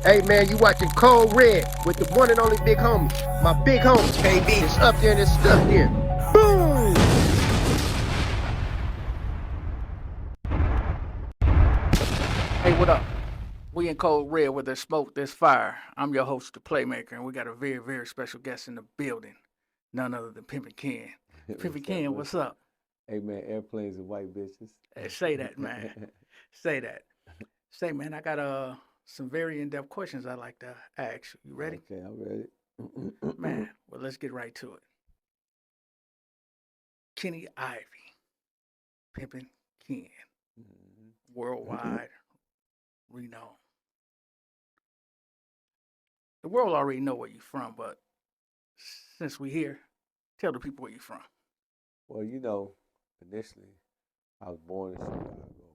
Hey man, you watching Cold Red with the one and only big homie. My big homie, KB. It's up there and it's stuck there. Boom! Hey, what up? We in Cold Red where there's smoke, there's fire. I'm your host, the Playmaker, and we got a very, very special guest in the building. None other than Pimpin Ken. Pimpin Ken, what's up? Hey man, airplanes and white bitches. Hey, say that, man. Say that. Say, man, I got some very in-depth questions I'd like to ask you. You ready? Okay, I'm ready. Man, well, let's get right to it. Kenny Ivy, Pimpin Ken, worldwide renowned. The world already know where you're from, but since we here, tell the people where you're from. Well, initially I was born in Chicago,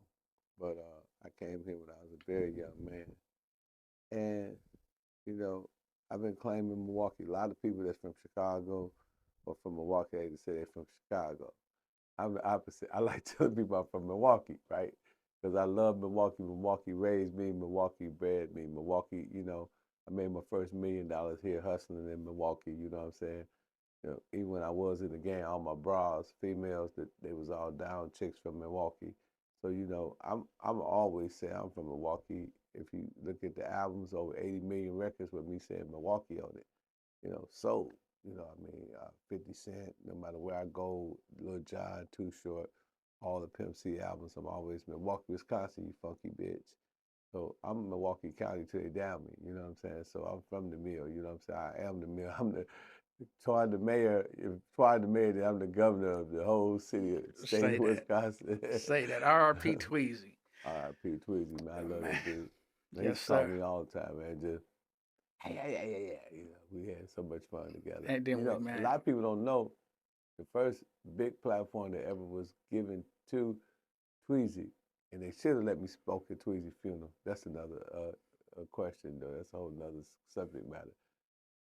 but I came here when I was a very young man. And, I've been claiming Milwaukee. A lot of people that's from Chicago or from Milwaukee, they say they're from Chicago. I'm the opposite. I like telling people I'm from Milwaukee, right? Because I love Milwaukee. Milwaukee raised me. Milwaukee bred me. Milwaukee, I made my first $1 million here hustling in Milwaukee, you know what I'm saying? Even when I was in the game, all my bras, females, that they was all down chicks from Milwaukee. So I'm always saying I'm from Milwaukee. If you look at the albums, over 80 million records with me saying Milwaukee on it. Sold. 50 Cent. No matter where I go, Lil Jon, Too Short, all the Pimp C albums. I'm always Milwaukee, Wisconsin, you funky bitch. So I'm Milwaukee County till they down me. You know what I'm saying? So I'm from the mill. You know what I'm saying? I am the mill. I'm the Twan the mayor, if Twan the mayor, then I'm the governor of the whole city, state of Wisconsin. Say that. R.R.P. Tweezy. R.I.P. Tweezy, man. I love that dude. Man, Yes, he called sir. me all the time, man. Just, yeah. We had so much fun together. And then A lot of people don't know the first big platform that ever was given to Tweezy, and they should have let me spoke at Tweezy's funeral. That's another question, though. That's a whole nother subject matter.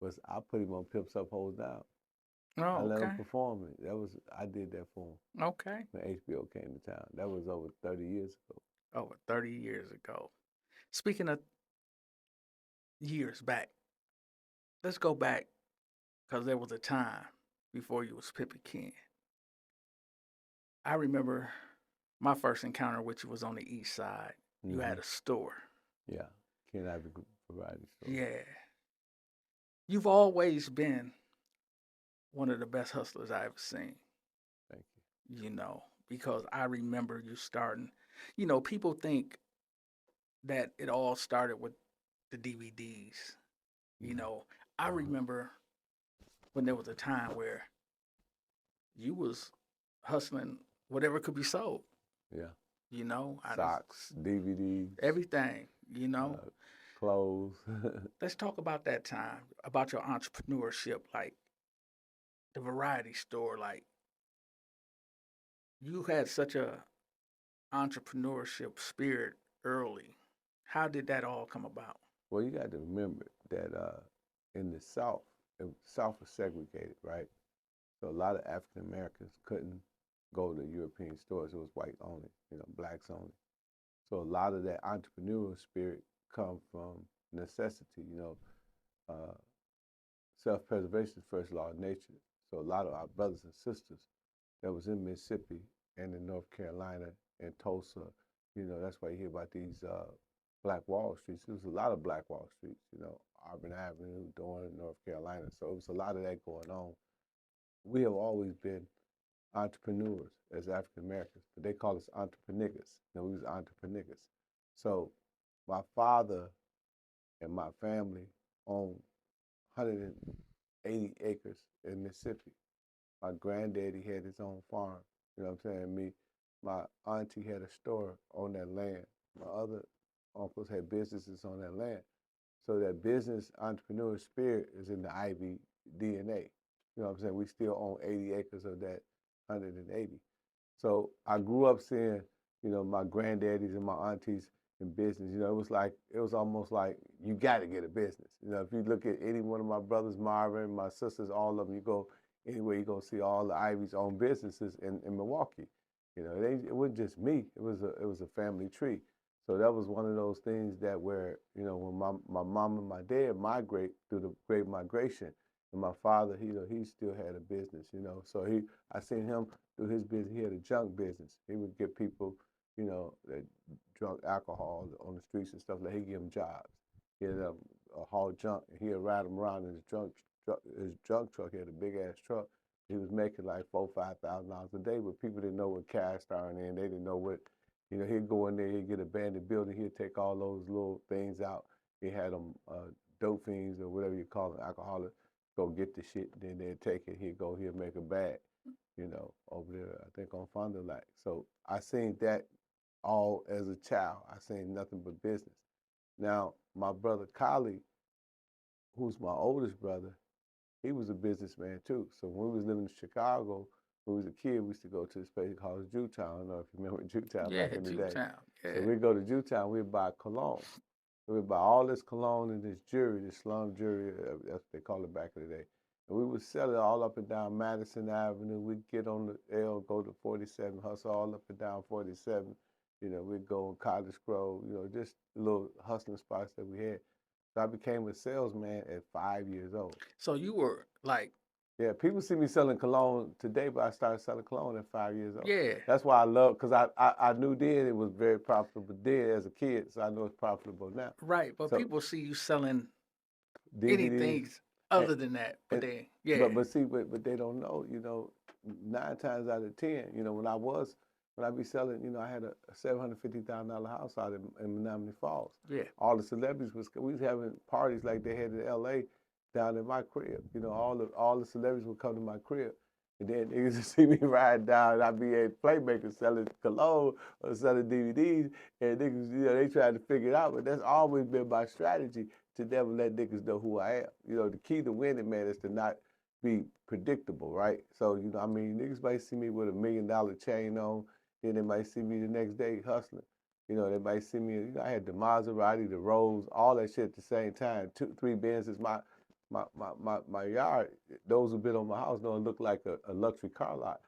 Was I put him on Pimps Up, Hoes Down. Oh, I let okay. him perform it. I did that for him. Okay. When HBO came to town. That was over 30 years ago. Over 30 years ago. Speaking of years back, let's go back because there was a time before you was Pimpin Ken. I remember my first encounter with you was on the Eastside. You had a store. Yeah, Ken Ivy Variety Store. Yeah. You've always been one of the best hustlers I've ever seen. Thank Because I remember you starting. People think that it all started with the DVDs. I remember when there was a time where you was hustling whatever could be sold. Yeah. I Socks, DVDs, everything. Clothes. Let's talk about that time, about your entrepreneurship, like the variety store. Like you had such a entrepreneurship spirit early. How did that all come about? Well, you got to remember that in the South was segregated, right? So a lot of African Americans couldn't go to European stores. It was white only, blacks only. So a lot of that entrepreneurial spirit come from necessity. Self-preservation is first law of nature. So a lot of our brothers and sisters that was in Mississippi and in North Carolina and Tulsa, that's why you hear about these Black Wall Streets. There was a lot of Black Wall Streets, Auburn Avenue, Dorn, North Carolina. So it was a lot of that going on. We have always been entrepreneurs as African Americans, but they call us entrepreneurs. We was entrepreneurs. So my father and my family owned 180 acres in Mississippi. My granddaddy had his own farm. You know what I'm saying? My auntie had a store on that land. My other uncles had businesses on that land. So that business entrepreneur spirit is in the Ivy DNA. You know what I'm saying? We still own 80 acres of that 180. So I grew up seeing, my granddaddies and my aunties in business. It was almost like you got to get a business. If you look at any one of my brothers, Marvin, my sisters, all of them, you go anywhere, you're going to see all the Ivies own businesses in Milwaukee. It wasn't just me. It was a family tree. So that was one of those things that where, you know, when my mom and my dad migrate through the Great Migration, and my father, he, you know, he still had a business, you know. So I seen him through his business. He had a junk business. He would get people, you know, that drunk alcohol on the streets and stuff. Like, he'd give them jobs. He had a haul junk, and he'd ride them around in his junk truck. He had a big ass truck. He was making like $4,000-5,000 a day, but people didn't know what cast iron in. They didn't know what, you know. He'd go in there, he'd get a abandoned building, he'd take all those little things out. He had them dope fiends or whatever you call them, alcoholics, go get the shit, then they'd take it. He'd make a bag, you know, over there, I think on Fond du Lac. So I seen that all as a child. I seen nothing but business. Now, my brother Kali, who's my oldest brother, he was a businessman too. So when we was living in Chicago, when we was a kid, we used to go to this place called Jewtown. I don't know if you remember Jewtown Yeah, back in the day. Jewtown. Yeah. So we'd go to Jewtown, we'd buy cologne. We'd buy all this cologne and this jewelry, this slum jewelry, that's what they call it back in the day. And we would sell it all up and down Madison Avenue. We'd get on the L, go to 47, hustle all up and down 47. You know, we'd go on Cottage Grove, you know, just little hustling spots that we had. So I became a salesman at 5 years old. So you were like, Yeah, people see me selling cologne today, but I started selling cologne at 5 years old. yeah, That's why I love, because I knew then it was very profitable then as a kid, so I know it's profitable now. right. But So people see you selling DVDs, anything other than that. But and- then, yeah, but see, but they don't know, you know, 9 times out of 10, you know, when I be selling, you know, I had a $750,000 house out in Menominee Falls. yeah. All the celebrities we was having parties like they had in LA down in my crib. You know, all the celebrities would come to my crib. And then niggas would see me ride down, and I'd be a playmaker selling cologne or selling DVDs, and niggas, you know, they tried to figure it out, but that's always been my strategy, to never let niggas know who I am. You know, the key to winning, man, is to not be predictable, right? So, you know, I mean, niggas might see me with $1 million chain on, then they might see me the next day hustling. You know, they might see me, you know, I had the Maserati, the Rolls, all that shit at the same time. 2, 3 Benzes. My yard, those who've been on my house know it looked like a luxury car lot.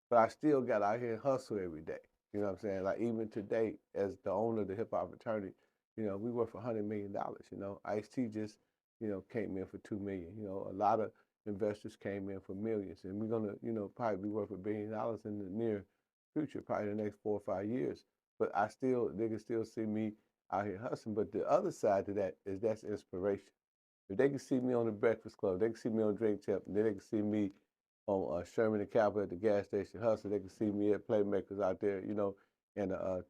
But I still got out here and hustle every day. You know what I'm saying? Like, even today, as the owner of the hip hop fraternity, you know, we worth $100 million. You know, Ice-T just, you know, came in for $2 million. You know, a lot of investors came in for millions, and we're gonna, you know, probably be worth $1 billion in the near future, probably the next 4 or 5 years. But niggas still see me out here hustling. But the other side to that is that's inspiration. If they can see me on the Breakfast Club, they can see me on Drink Champ, and then they can see me on Sherman and Capitol at the gas station hustle. They can see me at Playmakers out there, you know, in a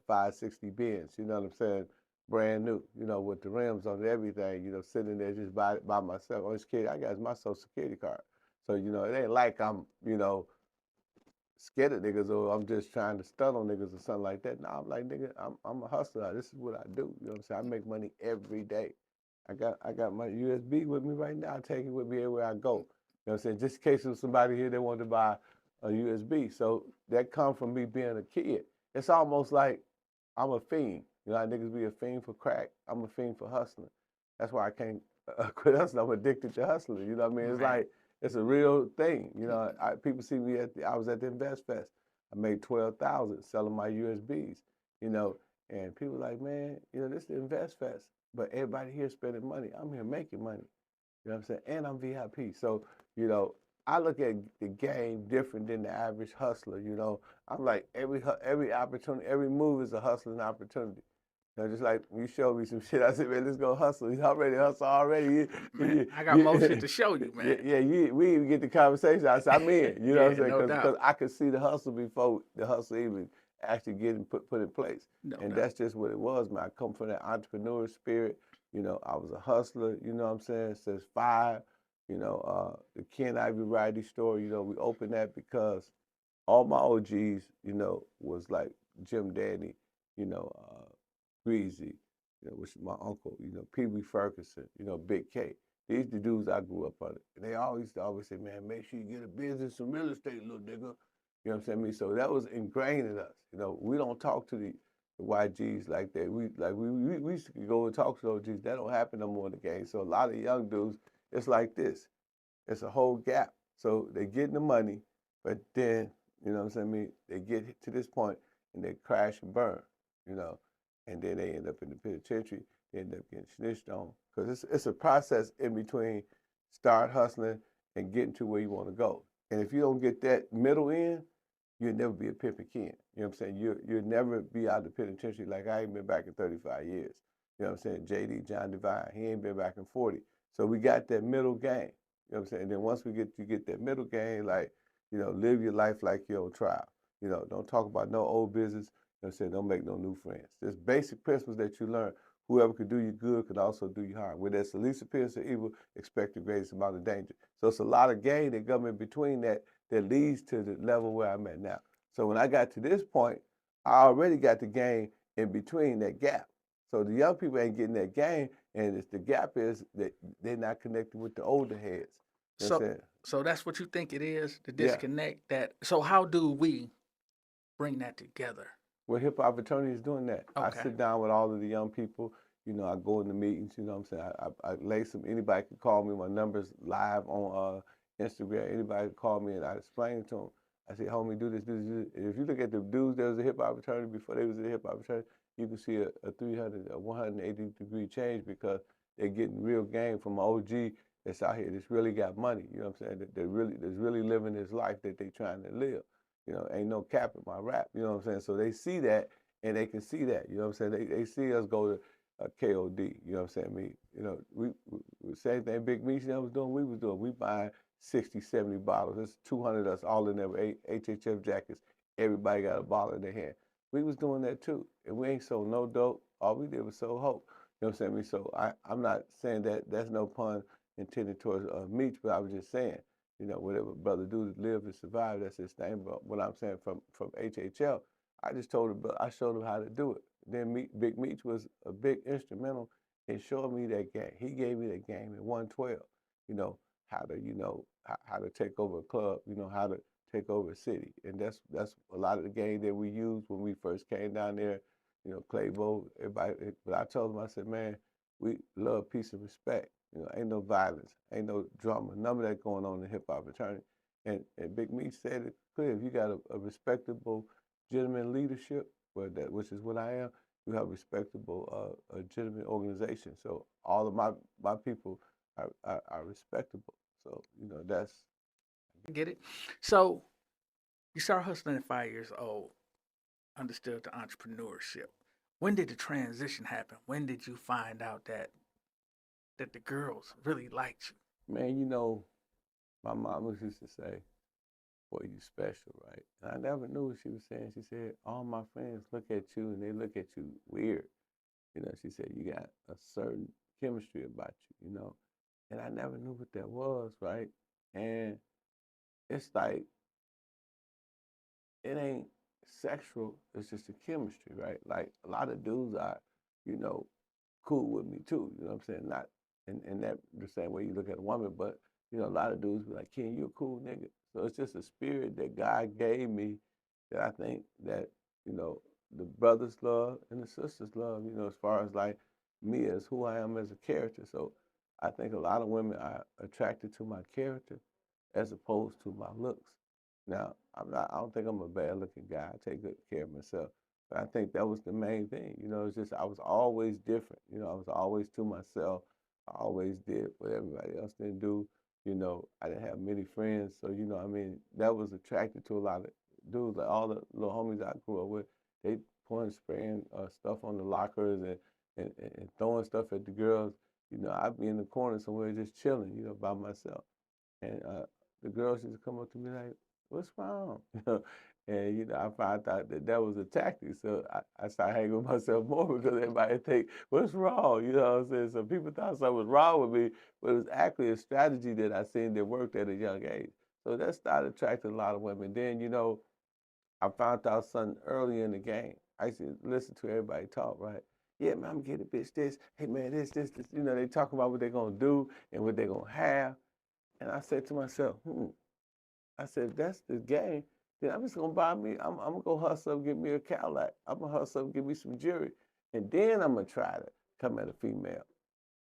560 Benz, you know what I'm saying? Brand new, you know, with the rims on it, everything, you know, sitting there just by myself. Only security I got is my social security card. So, you know, it ain't like I'm, you know, scared of niggas or I'm just trying to stun on niggas or something like that. No, I'm like, nigga, I'm a hustler. This is what I do. You know what I'm saying? I make money every day. I got my USB with me right now. I take it with me everywhere I go. You know what I'm saying? Just in case there's somebody here that wanted to buy a USB. So that comes from me being a kid. It's almost like I'm a fiend. You know how niggas be a fiend for crack? I'm a fiend for hustling. That's why I can't quit hustling. I'm addicted to hustling. You know what I mean? It's Right. like, it's a real thing. You know, people see me I was at the Invest Fest. I made $12,000 selling my USBs, you know, and people like, man, you know, this is the Invest Fest, but everybody here spending money. I'm here making money. You know what I'm saying? And I'm VIP. So, you know, I look at the game different than the average hustler. You know, I'm like, every opportunity, every move is a hustling opportunity. You know, just like you showed me some shit, I said, man, let's go hustle. You already hustle already. Man, I got more shit to show you, man. Yeah, we even get the conversation. I said, I'm in. You know what I'm saying? No Because doubt. I could see the hustle before the hustle even actually getting put in place. No And doubt. that's just what it was, man. I come from that entrepreneur spirit. You know, I was a hustler, you know what I'm saying, since 5. You know, the Ken Ivy Variety Store, you know, we opened that because all my OGs, you know, was like Jim Danny, you know, Greasy, you know, which is my uncle, you know, Pee Wee Ferguson, you know, Big K. These the dudes I grew up under. And they always say, man, make sure you get a business, some real estate, little nigga. You know what I'm saying? So that was ingrained in us. You know, we don't talk to the YGs like that. We used to go and talk to those G's. That don't happen no more in the game. So a lot of young dudes, it's like this. It's a whole gap. So they getting the money, but then, you know what I'm saying? They get to this point and they crash and burn, you know. and then they end up in the penitentiary. They end up getting snitched on because it's a process in between start hustling and getting to where you want to go. And if you don't get that middle end, you'll never be a Pimpin Ken. You know what I'm saying? You'll never be out of the penitentiary. Like I ain't been back in 35 years. You know what I'm saying? JD, John Divine, he ain't been back in 40. So we got that middle game. You know what I'm saying? And then once you get that middle game, like, you know, live your life like you're on trial. You know, don't talk about no old business. You know what I'm saying? Don't make no new friends. There's basic principles that you learn. Whoever could do you good could also do you harm. Where there's the least appearance of evil, expect the greatest amount of danger. So it's a lot of gain that come in between that leads to the level where I'm at now. So when I got to this point, I already got the gain in between that gap. So the young people ain't getting that gain, and the gap is that they're not connected with the older heads. You know what I'm saying? So that's what you think it is, the Yeah. disconnect. That so how do we bring that together? Well, hip hop attorney is doing that. I Okay. sit down with all of the young people. You know, I go in the meetings. You know what I'm saying? I lace them. Anybody can call me. My number's live on Instagram. Anybody can call me, and I explain to them. I say, homie, do this, do this, do this. And if you look at the dudes that was a hip hop attorney before they was a hip hop attorney, you can see a 180-degree change because they're getting real game from an OG that's out here that's really got money. You know what I'm saying? That's really living this life that they trying to live. You know, ain't no cap in my rap. You know what I'm saying? So they see that, and they can see that. You know what I'm saying? They see us go to KOD. You know what I'm saying? You know, we same thing Big Meech was doing. We was doing. We buying 60, 70 bottles. There's 200 of us all in there with HHF jackets. Everybody got a bottle in their hand. We was doing that too, and we ain't sold no dope. All we did was sold hope. You know what I'm saying? So I'm not saying that that's no pun intended towards Meech, but I was just saying. You know, whatever brother do to live and survive, that's his thing. But what I'm saying from HHL, I just told him, I showed him how to do it. Then Big Meech was a big instrumental in showing me that game. He gave me that game in 112. You know how to take over a club. You know how to take over a city, and that's a lot of the game that we used when we first came down there. You know, Claybo, everybody. But I told him, I said, man, we love peace and respect. You know, ain't no violence, ain't no drama, none of that going on in hip hop fraternity. And Big Meech said it clear. If you got a respectable, gentleman leadership, which is what I am, you have a respectable, legitimate organization. So all of my people are respectable. So you know that's. Get it? So you start hustling at 5 years old, understood the entrepreneurship. When did the transition happen? When did you find out that the girls really liked you? Man, you know, my mom used to say, boy, you special, right? And I never knew what she was saying. She said, all my friends look at you and they look at you weird. You know, she said, you got a certain chemistry about you, you know? And I never knew what that was, right? And it's like, it ain't sexual, it's just a chemistry, right? Like a lot of dudes are, you know, cool with me too, you know what I'm saying? Not in that the same way you look at a woman, but you know, a lot of dudes be like, Ken, you a cool nigga. So it's just a spirit that God gave me that I think that, you know, the brothers love and the sisters love, you know, as far as like me as who I am as a character. So I think a lot of women are attracted to my character as opposed to my looks. Now, I don't think I'm a bad looking guy. I take good care of myself. But I think that was the main thing. You know, it's just I was always different. You know, I was always to myself. I always did what everybody else didn't do. You know, I didn't have many friends. So, you know, I mean, that was attracted to a lot of dudes. Like all the little homies I grew up with, they pouring, spraying stuff on the lockers and throwing stuff at the girls. You know, I'd be in the corner somewhere just chilling, you know, by myself. And the girls used to come up to me like, what's wrong? And, you know, I found out that that was a tactic. So I started hanging with myself more because everybody think, what's wrong? You know what I'm saying? So people thought something was wrong with me, but it was actually a strategy that I seen that worked at a young age. So that started attracting a lot of women. Then, you know, I found out something early in the game. I used to listen to everybody talk, right? Yeah, man, I'm getting a bitch this. Hey, man, this. You know, they talk about what they're going to do and what they're going to have. And I said to myself, I said, if that's the game, then I'm just gonna buy me. I'm gonna go hustle up, get me a Cadillac. I'm gonna hustle up, get me some jewelry, and then I'm gonna try to come at a female.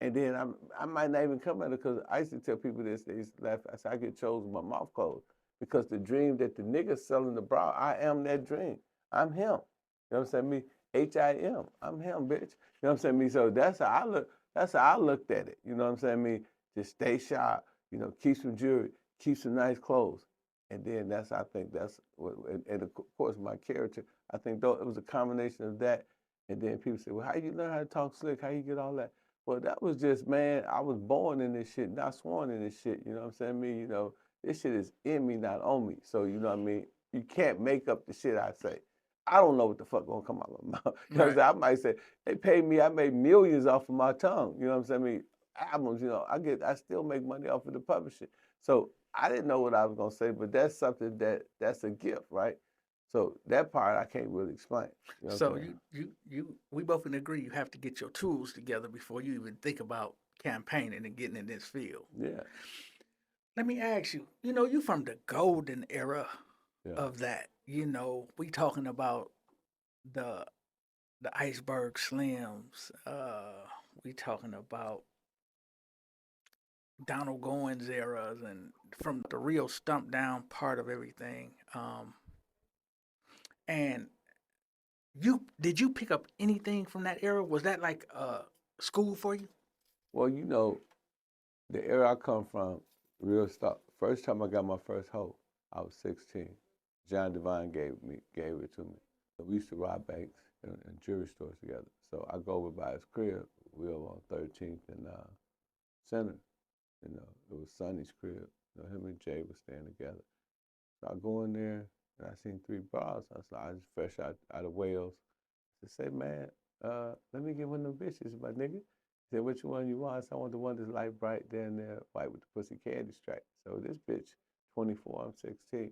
And then I might not even come at her because I used to tell people this. They used to laugh. I said I get chosen with my mouth closed because the dream that the nigga selling the bra, I am that dream. I'm him. You know what I'm saying? Me. H-I-M. I'm him, bitch. You know what I'm saying? Me, so that's how I look. That's how I looked at it. You know what I'm saying? Me, just stay sharp. You know, keep some jewelry, keep some nice clothes, and then I think that's what. And of course, my character. I think though it was a combination of that, and then people say, well, how you learn how to talk slick? How you get all that? Well, that was just, man, I was born in this shit, not sworn in this shit. You know what I'm saying? Me, you know, this shit is in me, not on me. So you know what I mean? You can't make up the shit I say. I don't know what the fuck gonna come out of my mouth. You know what I'm saying? I might say, they paid me, I made millions off of my tongue. You know what I'm saying? I mean, albums, you know, I still make money off of the publishing. So I didn't know what I was gonna say, but that's something that's a gift, right? So that part I can't really explain. You know what I'm So saying? we both can agree you have to get your tools together before you even think about campaigning and getting in this field. Yeah, Let me ask you, you know, you from the golden era yeah. of that. You know, we talking about the the iceberg slims. We talking about Donald Goins eras and from the real stump down part of everything. And you did you pick up anything from that era? Was that like school for you? Well, you know, the era I come from, real stuff. First time I got my first hoe, I was 16. John Devine gave it to me. So we used to rob banks and jewelry stores together. So I go over by his crib. We were on 13th and Center. You know, it was Sonny's crib. You know, him and Jay were staying together. So I go in there and I seen 3 bras. I was fresh out of Wales. I say, man, let me get one of them bitches, my nigga. He said, which one you want? I said, I want the one that's light bright down there, white with the pussy candy stripe. So this bitch, 24, I'm 16.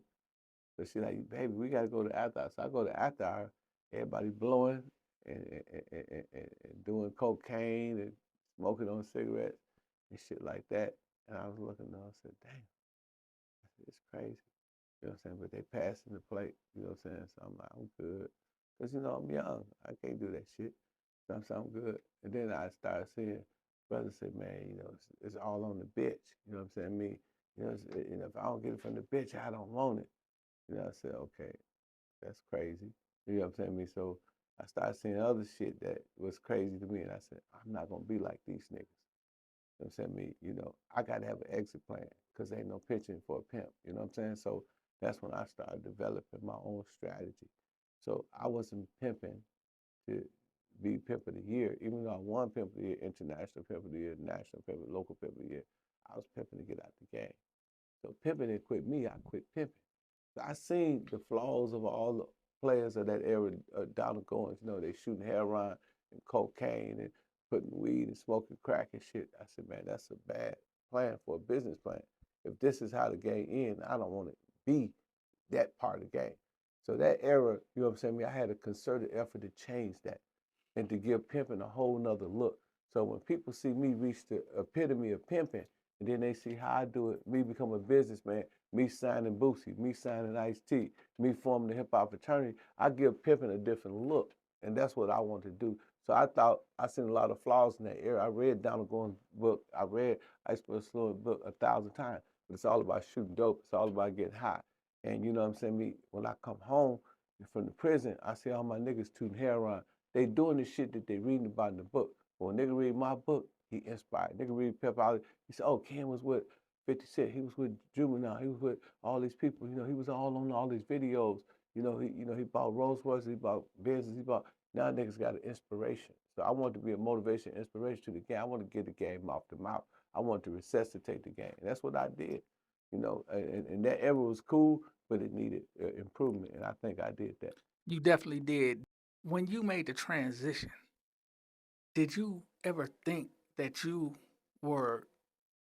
So she like, baby, we gotta go to after hour. So I go to after hour, everybody blowing and doing cocaine and smoking on cigarettes and shit like that. And I was looking at her, I said, damn, it's crazy. You know what I'm saying? But they passing the plate, you know what I'm saying? So I'm like, I'm good. Because, you know, I'm young. I can't do that shit. So I'm saying, I'm good. And then I started seeing brothers say, man, you know, it's all on the bitch. You know what I'm saying? Me, you know, if I don't get it from the bitch, I don't want it. You know, I said, okay, that's crazy. You know what I'm saying? Me, so I started seeing other shit that was crazy to me. And I said, I'm not going to be like these niggas. You know what I'm saying? Me, you know, I got to have an exit plan because ain't no pitching for a pimp. You know what I'm saying? So that's when I started developing my own strategy. So I wasn't pimping to be pimp of the year, even though I won pimp of the year, international pimp of the year, national pimp, local pimp of the year. I was pimping to get out the game. So pimping didn't quit me, I quit pimping. So I seen the flaws of all the players of that era, Donald Goins, you know, they shooting heroin and cocaine and putting weed and smoking crack and shit. I said, man, that's a bad plan for a business plan. If this is how the game ends, I don't want to be that part of the game. So that era, you know what I'm saying? I had a concerted effort to change that and to give pimping a whole nother look. So when people see me reach the epitome of pimping, and then they see how I do it, me become a businessman, me signing Boosie, me signing Ice-T, me forming the hip hop fraternity, I give pimping a different look. And that's what I want to do. So I thought I seen a lot of flaws in that era. I read Donald Goins' book. I read Iceberg Slim's book 1,000 times. But it's all about shooting dope. It's all about getting high. And you know what I'm saying? Me, when I come home from the prison, I see all my niggas tooting heroin. They doing the shit that they reading about in the book. But when nigga read my book, he inspired. Nigga read Pep Out. He said, oh, Ken was with 50 Cent. He was with Juvenile. He was with all these people. You know, he was all on all these videos. He bought Rolls Royces, he bought Benzes, he bought. Now niggas got an inspiration. So I want to be a motivation, inspiration to the game. I want to get the game off the mouth. I want to resuscitate the game. And that's what I did. You know, and that era was cool, but it needed improvement. And I think I did that. You definitely did. When you made the transition, did you ever think that you were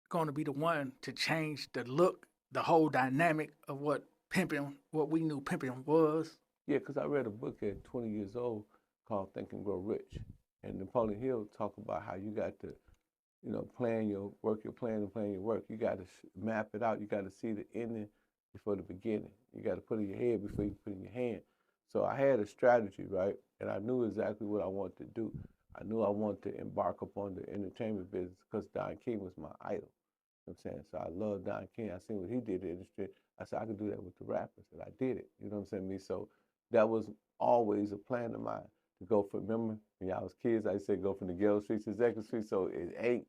going to be the one to change the look, the whole dynamic of what pimping, what we knew pimping was? Yeah, because I read a book at 20 years old called Think and Grow Rich. And Napoleon Hill talked about how you got to, you know, plan your work, your plan and plan your work. You got to map it out. You got to see the ending before the beginning. You got to put it in your head before you put it in your hand. So I had a strategy, right? And I knew exactly what I wanted to do. I knew I wanted to embark upon the entertainment business because Don King was my idol. You know what I'm saying? So I love Don King. I seen what he did in the industry. I said I could do that with the rappers, and I did it. You know what I'm saying? So that was always a plan of mine. to go from, remember when y'all was kids, I said go from the ghetto streets to executive street. So it ain't,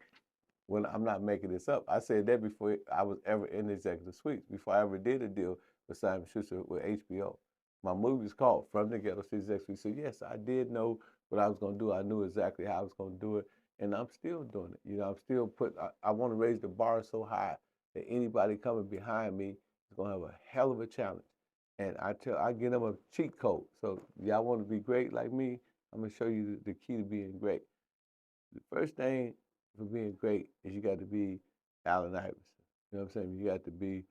when I'm not making this up. I said that before I was ever in the executive suites, before I ever did a deal with Simon Schuster with HBO. My movie was called From the Ghetto Streets to Executive Suite. So yes, I did know what I was going to do. I knew exactly how I was going to do it, and I'm still doing it. You know, I'm still I want to raise the bar so high that anybody coming behind me is going to have a hell of a challenge. And I give them a cheat code. So y'all want to be great like me? I'm gonna show you the key to being great. The first thing for being great is you got to be Allen Iverson. You know what I'm saying? You got to be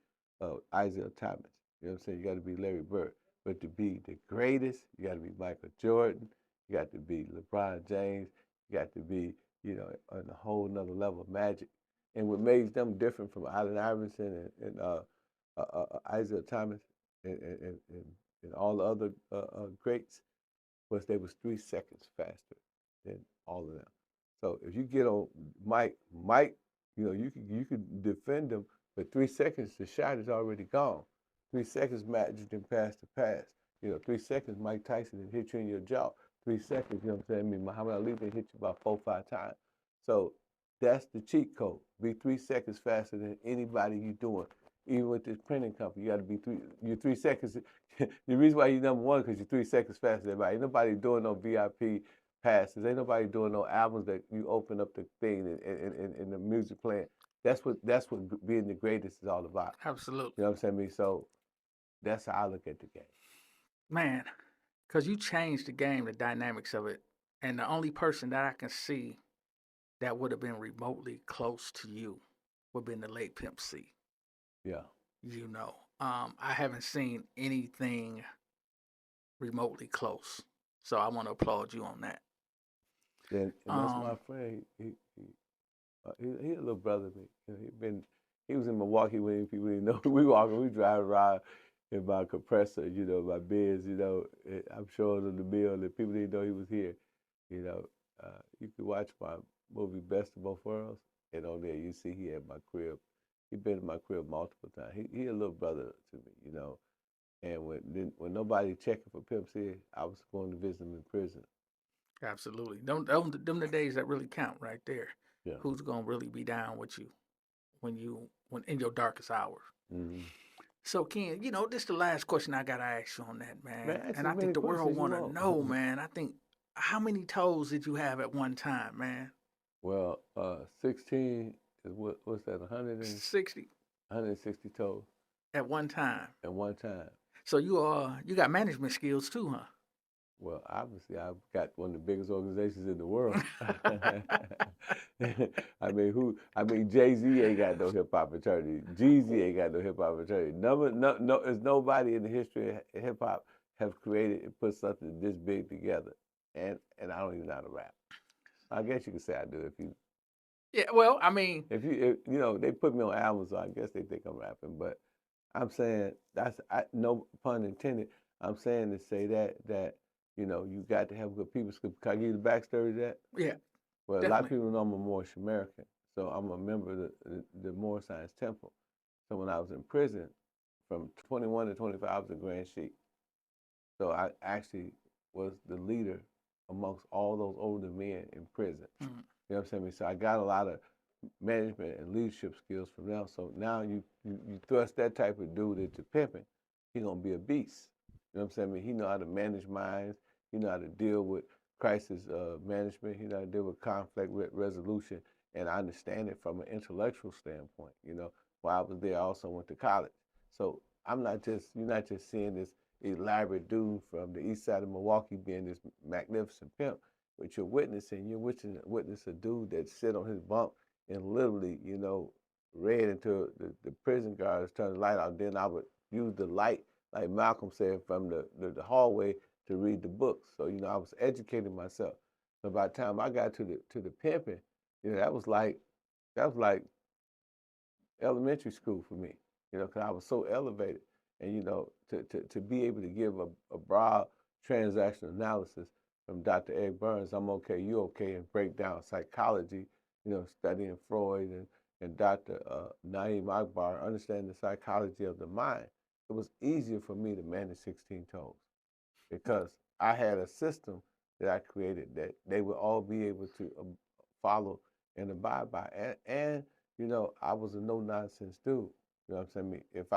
Isaiah Thomas. You know what I'm saying? You got to be Larry Bird. But to be the greatest, you got to be Michael Jordan. You got to be LeBron James. You got to be, you know, on a whole nother level of Magic. And what makes them different from Allen Iverson and Isaiah Thomas and all the other greats was they was 3 seconds faster than all of them. So if you get on Mike, you know, you could defend him, but 3 seconds, the shot is already gone. 3 seconds, Magic didn't pass the pass. You know, 3 seconds, Mike Tyson didn't hit you in your jaw. 3 seconds, you know what I'm saying? I mean, Muhammad Ali didn't hit you about 4 or 5 times. So that's the cheat code. Be 3 seconds faster than anybody you doing. Even with this printing company, you got to be you're 3 seconds. The reason why you're number one because you're 3 seconds faster than everybody. Ain't nobody doing no VIP passes. Ain't nobody doing no albums that you open up the thing and the music playing. That's what being the greatest is all about. Absolutely. You know what I'm saying? So that's how I look at the game. Man, because you changed the game, the dynamics of it. And the only person that I can see that would have been remotely close to you would have been the late Pimp C. Yeah. You know, I haven't seen anything remotely close. So I want to applaud you on that. And that's my friend. He a little brother to me. You know, he was in Milwaukee when people didn't know. We drive around in my compressor, you know, my Benz, you know. I'm showing him the meal that people didn't know he was here. You know, you can watch my movie Best of Both Worlds, and on there you see he at my crib. He been in my crib multiple times. He a little brother to me, you know. And when nobody checking for Pimp C, I was going to visit him in prison. Absolutely. Them the days that really count right there. Yeah. Who's gonna really be down with you when in your darkest hours? Mm-hmm. So Ken, you know, this is the last question I gotta ask you on that, man. Man, ask And as I many think the world questions you wanna want. know, man. I think how many toes did you have at one time, man? Well, 16 is what's that? 60 160 toes at one time. at one time. So you got management skills too, huh? Well, obviously, I've got one of the biggest organizations in the world. I mean, Jay-Z ain't got no hip hop fraternity. Jeezy ain't got no hip hop fraternity. There's nobody in the history of hip hop have created and put something this big together. And I don't even know how to rap. I guess you could say I do if you. Yeah, well, I mean, If you know, they put me on albums, so I guess they think I'm rapping. But I'm saying no pun intended. I'm saying to say that you know you got to have good people. Can I give you the backstory to that? yeah. Well, Definitely. a lot of people know I'm a Moorish American, so I'm a member of the Moorish Science Temple. So when I was in prison, from 21 to 25, I was a Grand Sheik. So I actually was the leader amongst all those older men in prison. Mm-hmm. You know what I'm saying? So I got a lot of management and leadership skills from them. So now you thrust that type of dude into pimping, he gonna be a beast. You know what I'm saying? I mean, he know how to manage minds. He know how to deal with crisis management. He know how to deal with conflict resolution. And I understand it from an intellectual standpoint. You know, while I was there, I also went to college. So you're not just seeing this elaborate dude from the east side of Milwaukee being this magnificent pimp. What you're witnessing a dude that sit on his bunk and literally, you know, read until the prison guards turned the light out. Then I would use the light, like Malcolm said, from the hallway to read the books. So, you know, I was educating myself. So by the time I got to the pimping, you know, that was like elementary school for me, you know, because I was so elevated. And, you know, to be able to give a broad transactional analysis from Dr. Ed Burns, I'm okay, you okay, and break down psychology, you know, studying Freud and Dr. Naeem Akbar, understanding the psychology of the mind, it was easier for me to manage 16 toes because I had a system that I created that they would all be able to follow and abide by. And you know, I was a no nonsense dude. You know what I'm saying? If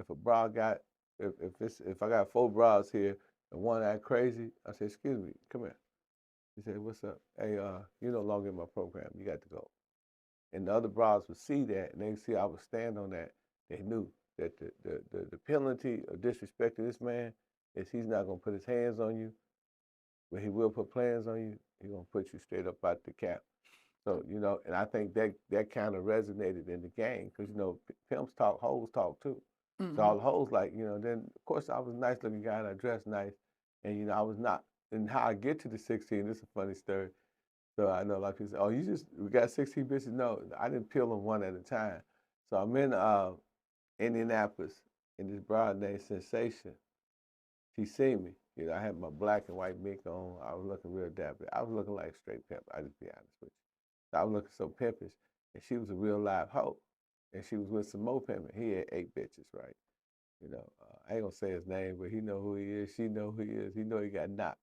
a bra got if I got 4 bras here and one act crazy, I say, excuse me, come here. He said, what's up? Hey, you're no longer in my program. You got to go. And the other bras would see that, and they see I would stand on that. They knew that the penalty of disrespecting this man is he's not going to put his hands on you, but he will put plans on you. He's going to put you straight up out the cap. So, you know, and I think that kind of resonated in the game because, you know, pimps talk, hoes talk too. So all the hoes like, you know, then of course I was a nice looking guy and I dressed nice. And, you know, I was not. And how I get to the 16, this is a funny story. So I know a lot of people say, oh, we got 16 bitches. No, I didn't peel them one at a time. So I'm in Indianapolis and this broad named Sensation. She seen me. You know, I had my black and white mink on. I was looking real dapper. I was looking like a straight pimp, I just be honest with you. So I was looking so pimpish. And she was a real live hoe. And she was with some more pimping. He had 8 bitches, right? You know, I ain't gonna say his name, but he know who he is. She know who he is. He know he got knocked.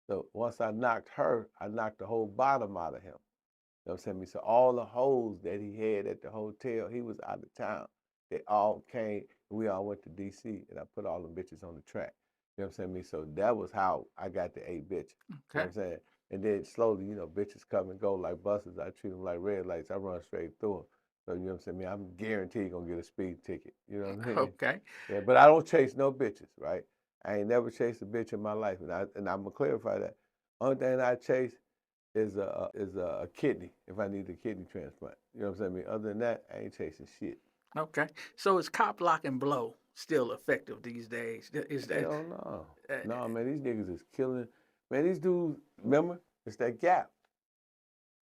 So once I knocked her, I knocked the whole bottom out of him. You know what I'm saying? So all the hoes that he had at the hotel, he was out of town. They all came, and we all went to DC, and I put all them bitches on the track. You know what I'm saying? So that was how I got the 8 bitches. You know what I'm saying? And then slowly, you know, bitches come and go like buses. I treat them like red lights. I run straight through them. So, you know what I'm saying? I'm guaranteed gonna get a speed ticket. You know what I mean? Okay. Yeah, but I don't chase no bitches, right? I ain't never chased a bitch in my life, and I'm gonna clarify that. Only thing I chase is a kidney if I need a kidney transplant. You know what I'm saying? Other than that, I ain't chasing shit. Okay. So is cop, lock, and blow still effective these days? Is that? Hell no. No, man, these niggas is killing. Man, these dudes, remember, it's that gap.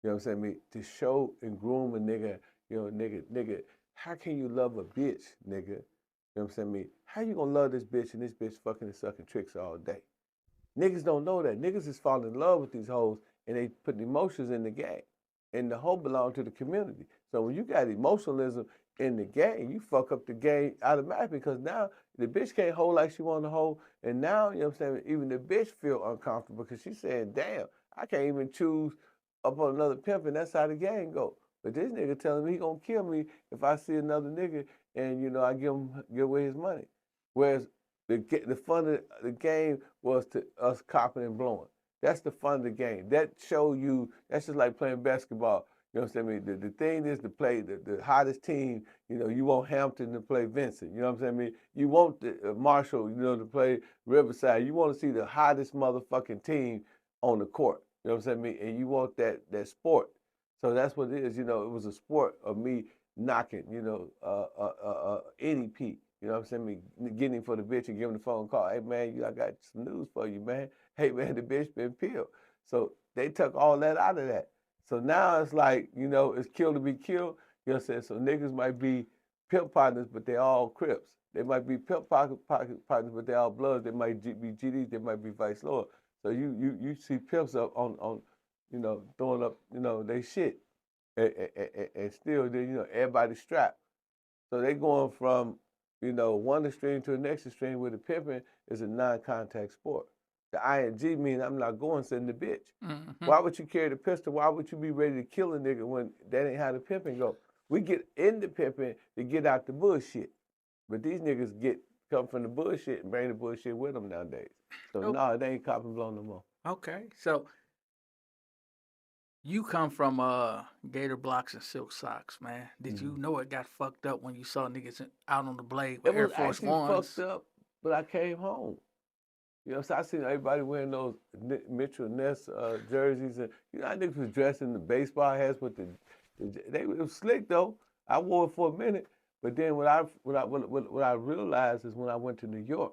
You know what I'm saying? To show and groom a nigga, you know, nigga, how can you love a bitch, nigga? You know what I'm saying? How you gonna love this bitch and this bitch fucking and sucking tricks all day? Niggas don't know that. Niggas is falling in love with these hoes and they put emotions in the game. And the hoe belong to the community. So when you got emotionalism in the game, you fuck up the game automatically because now the bitch can't hold like she want to hold. And now, you know what I'm saying, even the bitch feel uncomfortable because she's saying, damn, I can't even choose up on another pimp, and that's how the game go. But this nigga telling me he gonna kill me if I see another nigga and, you know, I give away his money. Whereas the fun of the game was to us copping and blowing. That's the fun of the game. That show you, that's just like playing basketball. You know what I'm saying? The thing is to play the hottest team. You know, you want Hampton to play Vincent. You know what I'm saying? You want the Marshall, you know, to play Riverside. You want to see the hottest motherfucking team on the court. You know what I'm saying? And you want that sport. So that's what it is. You know, it was a sport of me knocking, you know, any P. You know what I'm saying? Me getting for the bitch and giving the phone call. Hey, man, I got some news for you, man. Hey, man, the bitch been peeled. So they took all that out of that. So now it's like, you know, it's kill to be killed. You know what I'm saying? So niggas might be pimp partners, but they all Crips. They might be pimp pocket partners, but they all Bloods. They might be GDs. They might be vice lord. So you see pimps up on you know, throwing up, you know, they shit. And still, you know, everybody's strapped. So they going from, you know, one extreme to the next extreme where the pimping is a non-contact sport. The ING means I'm not going sitting the bitch. Why would you carry the pistol? Why would you be ready to kill a nigga when that ain't how the pimping go? We get into pimping to get out the bullshit. But these niggas come from the bullshit and bring the bullshit with them nowadays. So no, it ain't cop and blow no more. Okay. So you come from gator blocks and silk socks, man. Did you know it got fucked up when you saw niggas out on the blade with Air Force Ones? Fucked up, but I came home. You know, so I seen everybody wearing those Mitchell Ness jerseys, and you know, I niggas was dressed in the baseball hats with it was slick though. I wore it for a minute, but then what I realized is when I went to New York,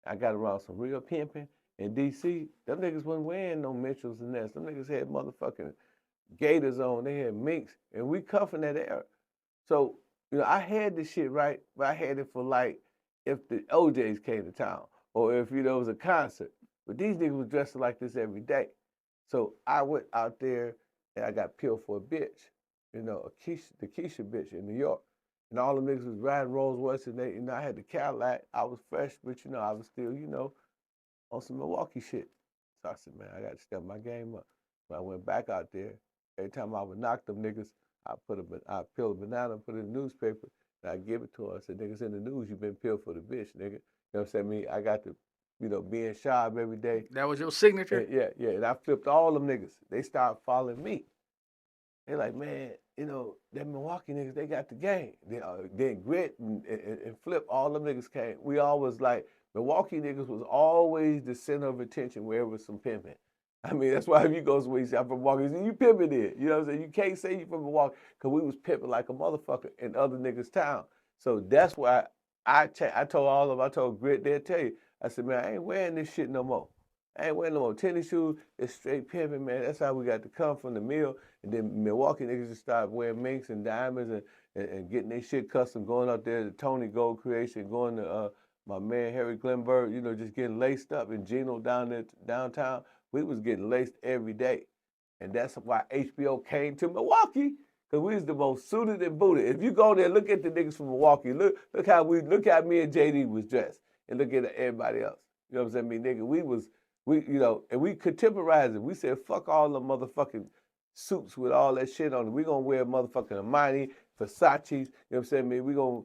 I got around some real pimping in DC. Them niggas wasn't wearing no Mitchells and Ness. Them niggas had motherfucking gators on. They had minks, and we cuffing that era. So you know, I had this shit right, but I had it for like if the OJs came to town or if, you know, it was a concert. But these niggas was dressing like this every day. So I went out there and I got peeled for a bitch, you know, the Keisha bitch in New York. And all them niggas was riding Rolls Royce and they, you know, I had the Cadillac. I was fresh, but, you know, I was still, you know, on some Milwaukee shit. So I said, man, I got to step my game up. When I went back out there, every time I would knock them niggas, I peel a banana, put it in the newspaper, and I give it to her. I said, niggas in the news, you been peeled for the bitch, nigga. You know what I'm saying? Me, I got to, be in shop every day. That was your signature? And yeah. And I flipped all them niggas. They started following me. They're like, man, them Milwaukee niggas, they got the game. Then Grit and Flip, all them niggas came. We always like, Milwaukee niggas was always the center of attention wherever was some pimping. I mean, that's why if you go somewhere, you say, I'm from Milwaukee, you pimping it. You know what I'm saying? You can't say you from Milwaukee because we was pimping like a motherfucker in other niggas' town. So that's why I told all of them, I told Grit, they'll tell you, I said, man, I ain't wearing this shit no more. I ain't wearing no more tennis shoes. It's straight pimping, man. That's how we got to come from the mill. And then Milwaukee niggas just started wearing minks and diamonds and getting their shit custom, going out there to Tony Gold Creation, going to my man Harry Glenberg, just getting laced up. And Gino down there downtown, we was getting laced every day. And that's why HBO came to Milwaukee, because we was the most suited and booted. If you go there, look at the niggas from Milwaukee. Look how me and JD was dressed, and look at everybody else. You know what I'm saying? Nigga, and we contemporized it. We said, fuck all the motherfucking suits with all that shit on it. We gonna wear motherfucking Armani, Versace's, you know what I'm saying? Man, we gonna,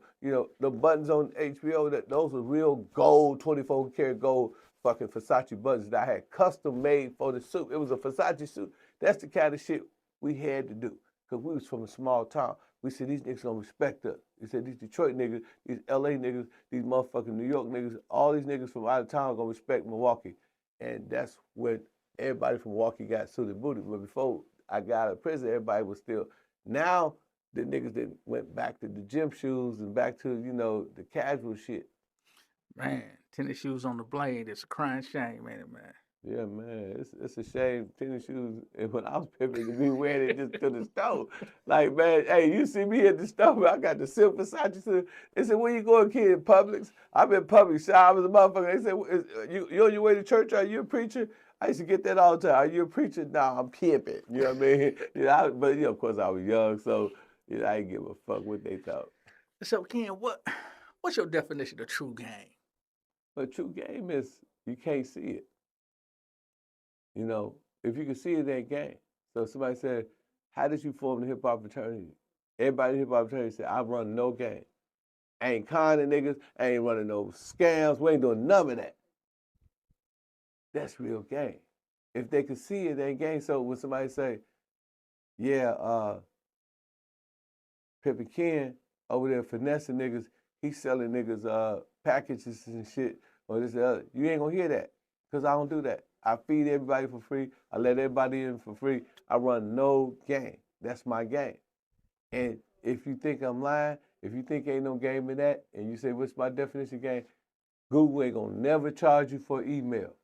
the buttons on HBO, those were real gold, 24 karat gold fucking Versace buttons that I had custom made for the suit. It was a Versace suit. That's the kind of shit we had to do, because we was from a small town. We said, these niggas gonna respect us. We said, these Detroit niggas, these LA niggas, these motherfucking New York niggas, all these niggas from out of town gonna respect Milwaukee. And that's when everybody from Milwaukee got suited booted. But before I got out of prison, everybody was still. Now the niggas that went back to the gym shoes and back to, the casual shit. Man, tennis shoes on the blade, it's a crying shame, ain't it, man? Yeah, man, it's a shame. Tennis shoes, and when I was pimping, to be wearing it just to the store. Like, man, hey, you see me at the store, I got the silk Versace suit. They said, where you going, kid? Publix? I'm in Publix. I was a motherfucker. They said, you on your way to church? Are you a preacher? I used to get that all the time. Are you a preacher? Nah, I'm pimping. You know what I mean? But of course, I was young, so I didn't give a fuck what they thought. So, Ken, what's your definition of true game? But true game is you can't see it. If you can see it, it ain't game. So somebody said, how did you form the hip hop fraternity? Everybody in the hip hop fraternity said, I run no game. I ain't conning niggas. I ain't running no scams. We ain't doing none of that. That's real game. If they could see it, they ain't game. So when somebody say, yeah, Pimpin Ken over there finessing niggas, he's selling niggas packages and shit, or this and other, you ain't gonna hear that, because I don't do that. I feed everybody for free. I let everybody in for free. I run no game. That's my game. And if you think I'm lying, if you think ain't no game in that, and you say, what's my definition of game? Google ain't gonna never charge you for email.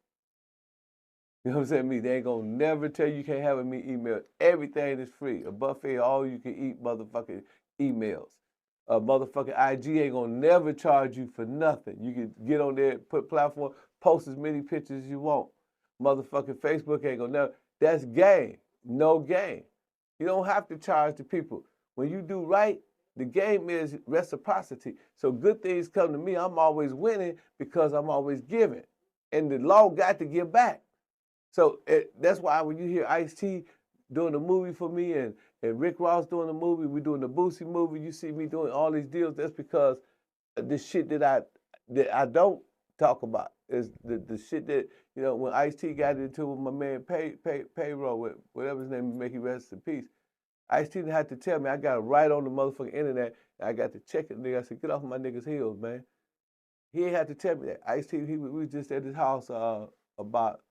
You know what I'm saying? They ain't gonna never tell you can't have me email. Everything is free. A buffet, all you can eat motherfucking emails. A motherfucking IG ain't gonna never charge you for nothing. You can get on there, put platform, post as many pictures as you want. Motherfucking Facebook ain't gonna never. That's game. No game. You don't have to charge the people. When you do right, the game is reciprocity. So good things come to me. I'm always winning because I'm always giving. And the law got to give back. So that's why when you hear Ice-T doing a movie for me and Rick Ross doing a movie, we doing the Boosie movie, you see me doing all these deals, that's because the shit that I don't talk about is the shit that, when Ice-T got into with my man Payroll, with whatever his name is, make he rest in peace. Ice-T didn't have to tell me. I got it right on the motherfucking internet, and I got to check it, nigga. I said, get off my nigga's heels, man. He ain't had to tell me that. Ice-T, we was just at his house about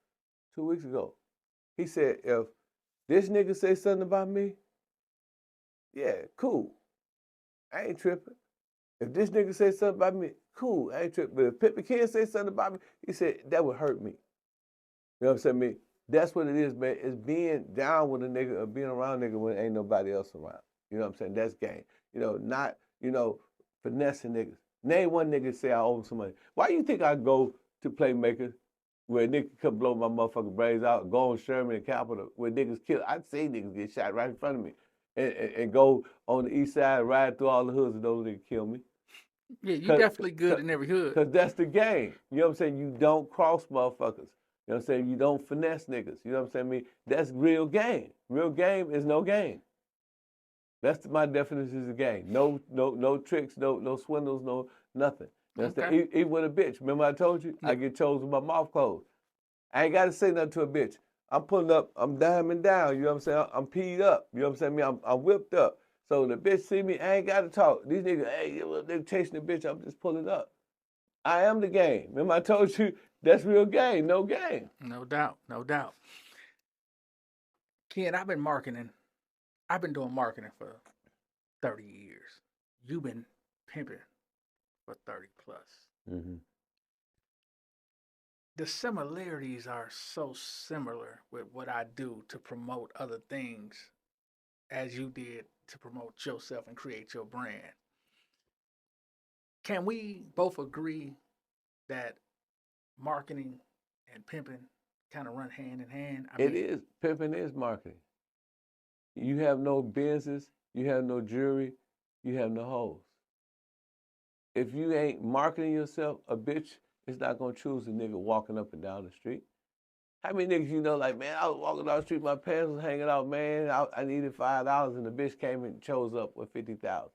2 weeks ago. He said, if this nigga say something about me, yeah, cool. I ain't tripping. If this nigga say something about me, cool, I ain't tripping. But if Pimpin Ken say something about me, he said, that would hurt me. You know what I'm saying? Me, that's what it is, man. It's being down with a nigga or being around a nigga when ain't nobody else around. You know what I'm saying? That's game. Not, finessing niggas. Name one nigga say I owe him some money. Why you think I go to Playmakers where niggas come blow my motherfucking brains out, go on Sherman and Capitol where niggas kill? I'd see niggas get shot right in front of me. And go on the Eastside, ride through all the hoods and those niggas kill me. Yeah, you definitely good in every hood. Because that's the game. You know what I'm saying? You don't cross motherfuckers. You know what I'm saying? You don't finesse niggas. You know what I'm saying? I mean, that's real game. Real game is no game. That's my definition of game. No tricks, no swindles, no nothing. You understand? Okay. Even with a bitch. Remember I told you? I get chose with my mouth closed. I ain't got to say nothing to a bitch. I'm pulling up, I'm diamond down, you know what I'm saying? I'm peed up, you know what I'm saying? I mean, I'm whipped up. So the bitch see me, I ain't got to talk. These niggas, hey, they're chasing the bitch, I'm just pulling up. I am the game. Remember I told you, that's real game, no game. No doubt. No doubt. Ken, I've been doing marketing for 30 years. You've been pimping for 30 plus. Mm-hmm. The similarities are so similar with what I do to promote other things as you did to promote yourself and create your brand. Can we both agree that marketing and pimping kind of run hand in hand? It is. Pimping is marketing. You have no business, you have no jewelry, you have no hoes. If you ain't marketing yourself, a bitch is not gonna choose a nigga walking up and down the street. How many niggas you know, like, man, I was walking down the street, my pants was hanging out, man, I needed $5, and the bitch came and chose up with 50,000.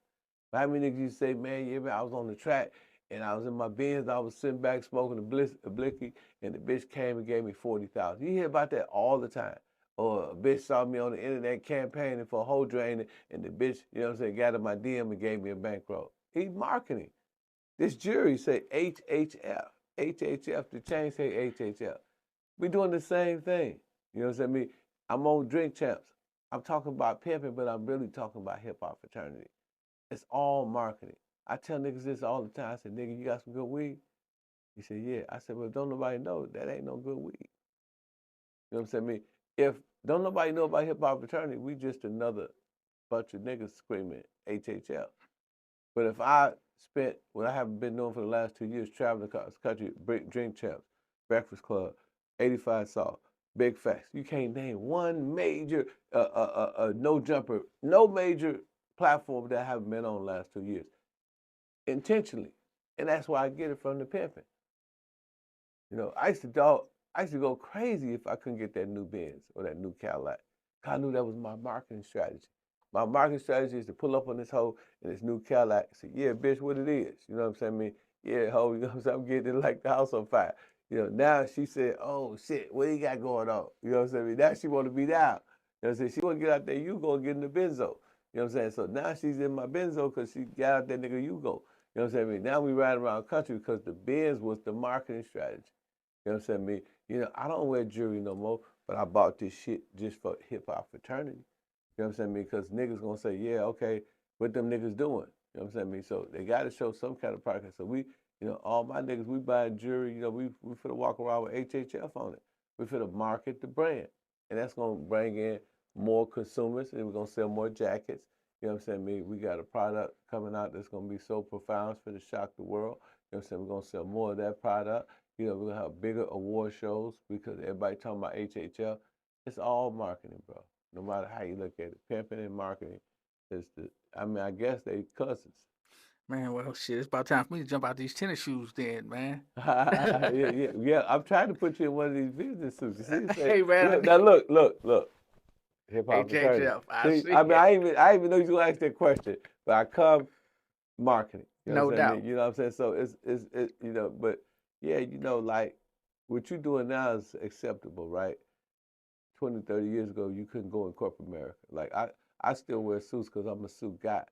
How many niggas you say, man, yeah, man, I was on the track, and I was in my Benz, I was sitting back smoking a blicky, and the bitch came and gave me 40,000. You hear about that all the time. Or a bitch saw me on the internet campaigning for a hoe drain, and the bitch, you know what I'm saying, got in my DM and gave me a bankroll. He's marketing. This jury say HHF. HHF, the change say HHF. We doing the same thing. You know what I'm saying? I'm on Drink Champs. I'm talking about pimping, but I'm really talking about hip hop fraternity. It's all marketing. I tell niggas this all the time. I said, nigga, you got some good weed? He said, yeah. I said, well, don't nobody know that ain't no good weed. You know what I'm saying? I mean, if don't nobody know about hip hop fraternity, we just another bunch of niggas screaming HHF. But if I spent what I have been doing for the last 2 years, traveling across the country, Drink Champs, Breakfast Club, 85 Salt, Big Facts, you can't name one major no jumper, no major platform that I haven't been on the last 2 years, intentionally, and that's why I get it from the pimping. You know, I used to go crazy if I couldn't get that new Benz or that new Cadillac. I knew that was my marketing strategy. My marketing strategy is to pull up on this hoe in this new Cadillac and say, yeah, bitch, what it is. You know what I'm saying? I mean, yeah, hoe, you know what I'm saying? I'm getting it like the house on fire. You know, now she said, oh, shit, what you got going on? You know what I'm saying? I mean, now she want to be down. You know what I'm saying? She want to get out there, you go and get in the Benzo. You know what I'm saying? So now she's in my Benzo because she got out there, nigga, you go. You know what I'm saying? I mean, now we ride around the country because the Benz was the marketing strategy. You know what I'm saying? I mean, you know, I don't wear jewelry no more, but I bought this shit just for hip-hop fraternity. You know what I'm saying? Because niggas gonna say, yeah, okay, what them niggas doing? You know what I'm saying? I mean, so they gotta show some kind of progress. So we, you know, all my niggas, we buying jewelry, you know, we finna walk around with HHF on it. We finna market the brand. And that's gonna bring in more consumers and we're gonna sell more jackets. You know what I'm saying? I mean, we got a product coming out that's gonna be so profound, it's finna shock the world. You know what I'm saying? We're gonna sell more of that product. You know, we're gonna have bigger award shows because everybody talking about HHF. It's all marketing, bro. No matter how you look at it, pimping and marketing is I mean, I guess they cousins. Man, well, shit, it's about time for me to jump out these tennis shoes then, man. yeah. I'm trying to put you in one of these business suits. You see, say, Hey, man. now look. Hip hop fraternity. HHF, I see I mean, it. I even know you gonna ask that question, but I come marketing. You know No what I'm saying? I doubt. mean, you know what I'm saying? So it's you know, but yeah, you know, like what you're doing now is acceptable, right? 20, 30 years ago, you couldn't go in corporate America. Like I still wear suits because I'm a suit guy.